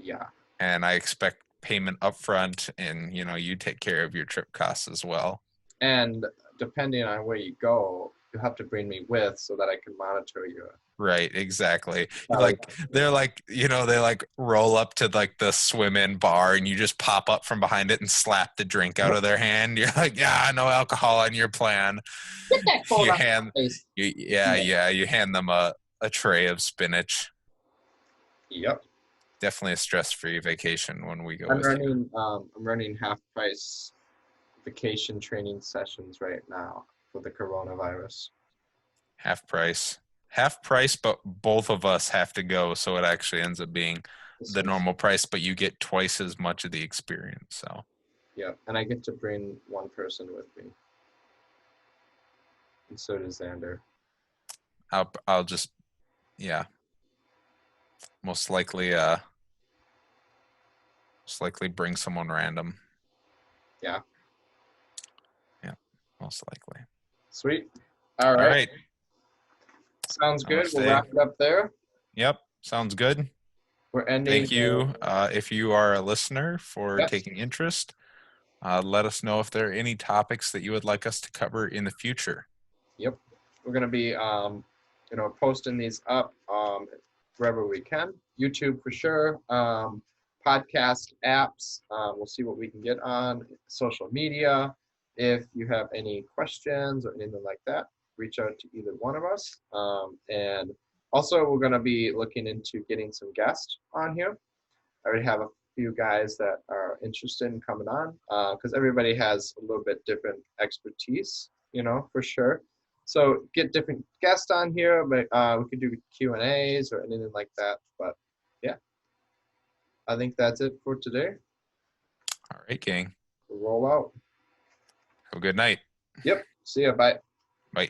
[SPEAKER 2] Yeah,
[SPEAKER 3] and I expect payment upfront, and you take care of your trip costs as well.
[SPEAKER 2] and depending on where you go, you have to bring me with so that I can monitor you.
[SPEAKER 3] Right, exactly.
[SPEAKER 2] Sorry.
[SPEAKER 3] Like they're like, they like roll up to like the swim in bar and you just pop up from behind it and slap the drink out of their hand. You're like, yeah, no alcohol on your plan.
[SPEAKER 2] Get that phone
[SPEAKER 3] You
[SPEAKER 2] off
[SPEAKER 3] hand
[SPEAKER 2] my face.
[SPEAKER 3] you hand them a tray of spinach.
[SPEAKER 2] Yep.
[SPEAKER 3] Definitely a stress-free vacation when we go
[SPEAKER 2] I'm
[SPEAKER 3] with you.
[SPEAKER 2] running half price vacation training sessions right now with the coronavirus.
[SPEAKER 3] Half price. Half price, but both of us have to go, so it actually ends up being the normal price, but you get twice as much of the experience. So
[SPEAKER 2] Yep, and I get to bring one person with me, and so does Zander.
[SPEAKER 3] I'll just, yeah, most likely bring someone random.
[SPEAKER 2] Yeah,
[SPEAKER 3] Yeah, most likely.
[SPEAKER 2] sweet. All
[SPEAKER 3] All
[SPEAKER 2] right,
[SPEAKER 3] right.
[SPEAKER 2] sounds good. We'll
[SPEAKER 3] Namaste.
[SPEAKER 2] wrap it up there.
[SPEAKER 3] Yep, sounds good.
[SPEAKER 2] We're ending.
[SPEAKER 3] Thank you. If you are a listener, for
[SPEAKER 2] Yes.
[SPEAKER 3] taking interest. Let us know if there are any topics that you would like us to cover in the future.
[SPEAKER 2] Yep. We're gonna be posting these up wherever we can. YouTube for sure. Podcast apps. We'll see what we can get on social media. If you have any questions or anything like that, reach out to either one of us. And also, we're going to be looking into getting some guests on here. I already have a few guys that are interested in coming on because everybody has a little bit different expertise, for sure. So get different guests on here, but we could do Q&As or anything like that. But yeah, I think that's it for today.
[SPEAKER 3] All right, gang.
[SPEAKER 2] We'll roll out.
[SPEAKER 3] Have a good night.
[SPEAKER 2] Yep. See ya. Bye.
[SPEAKER 3] Bye.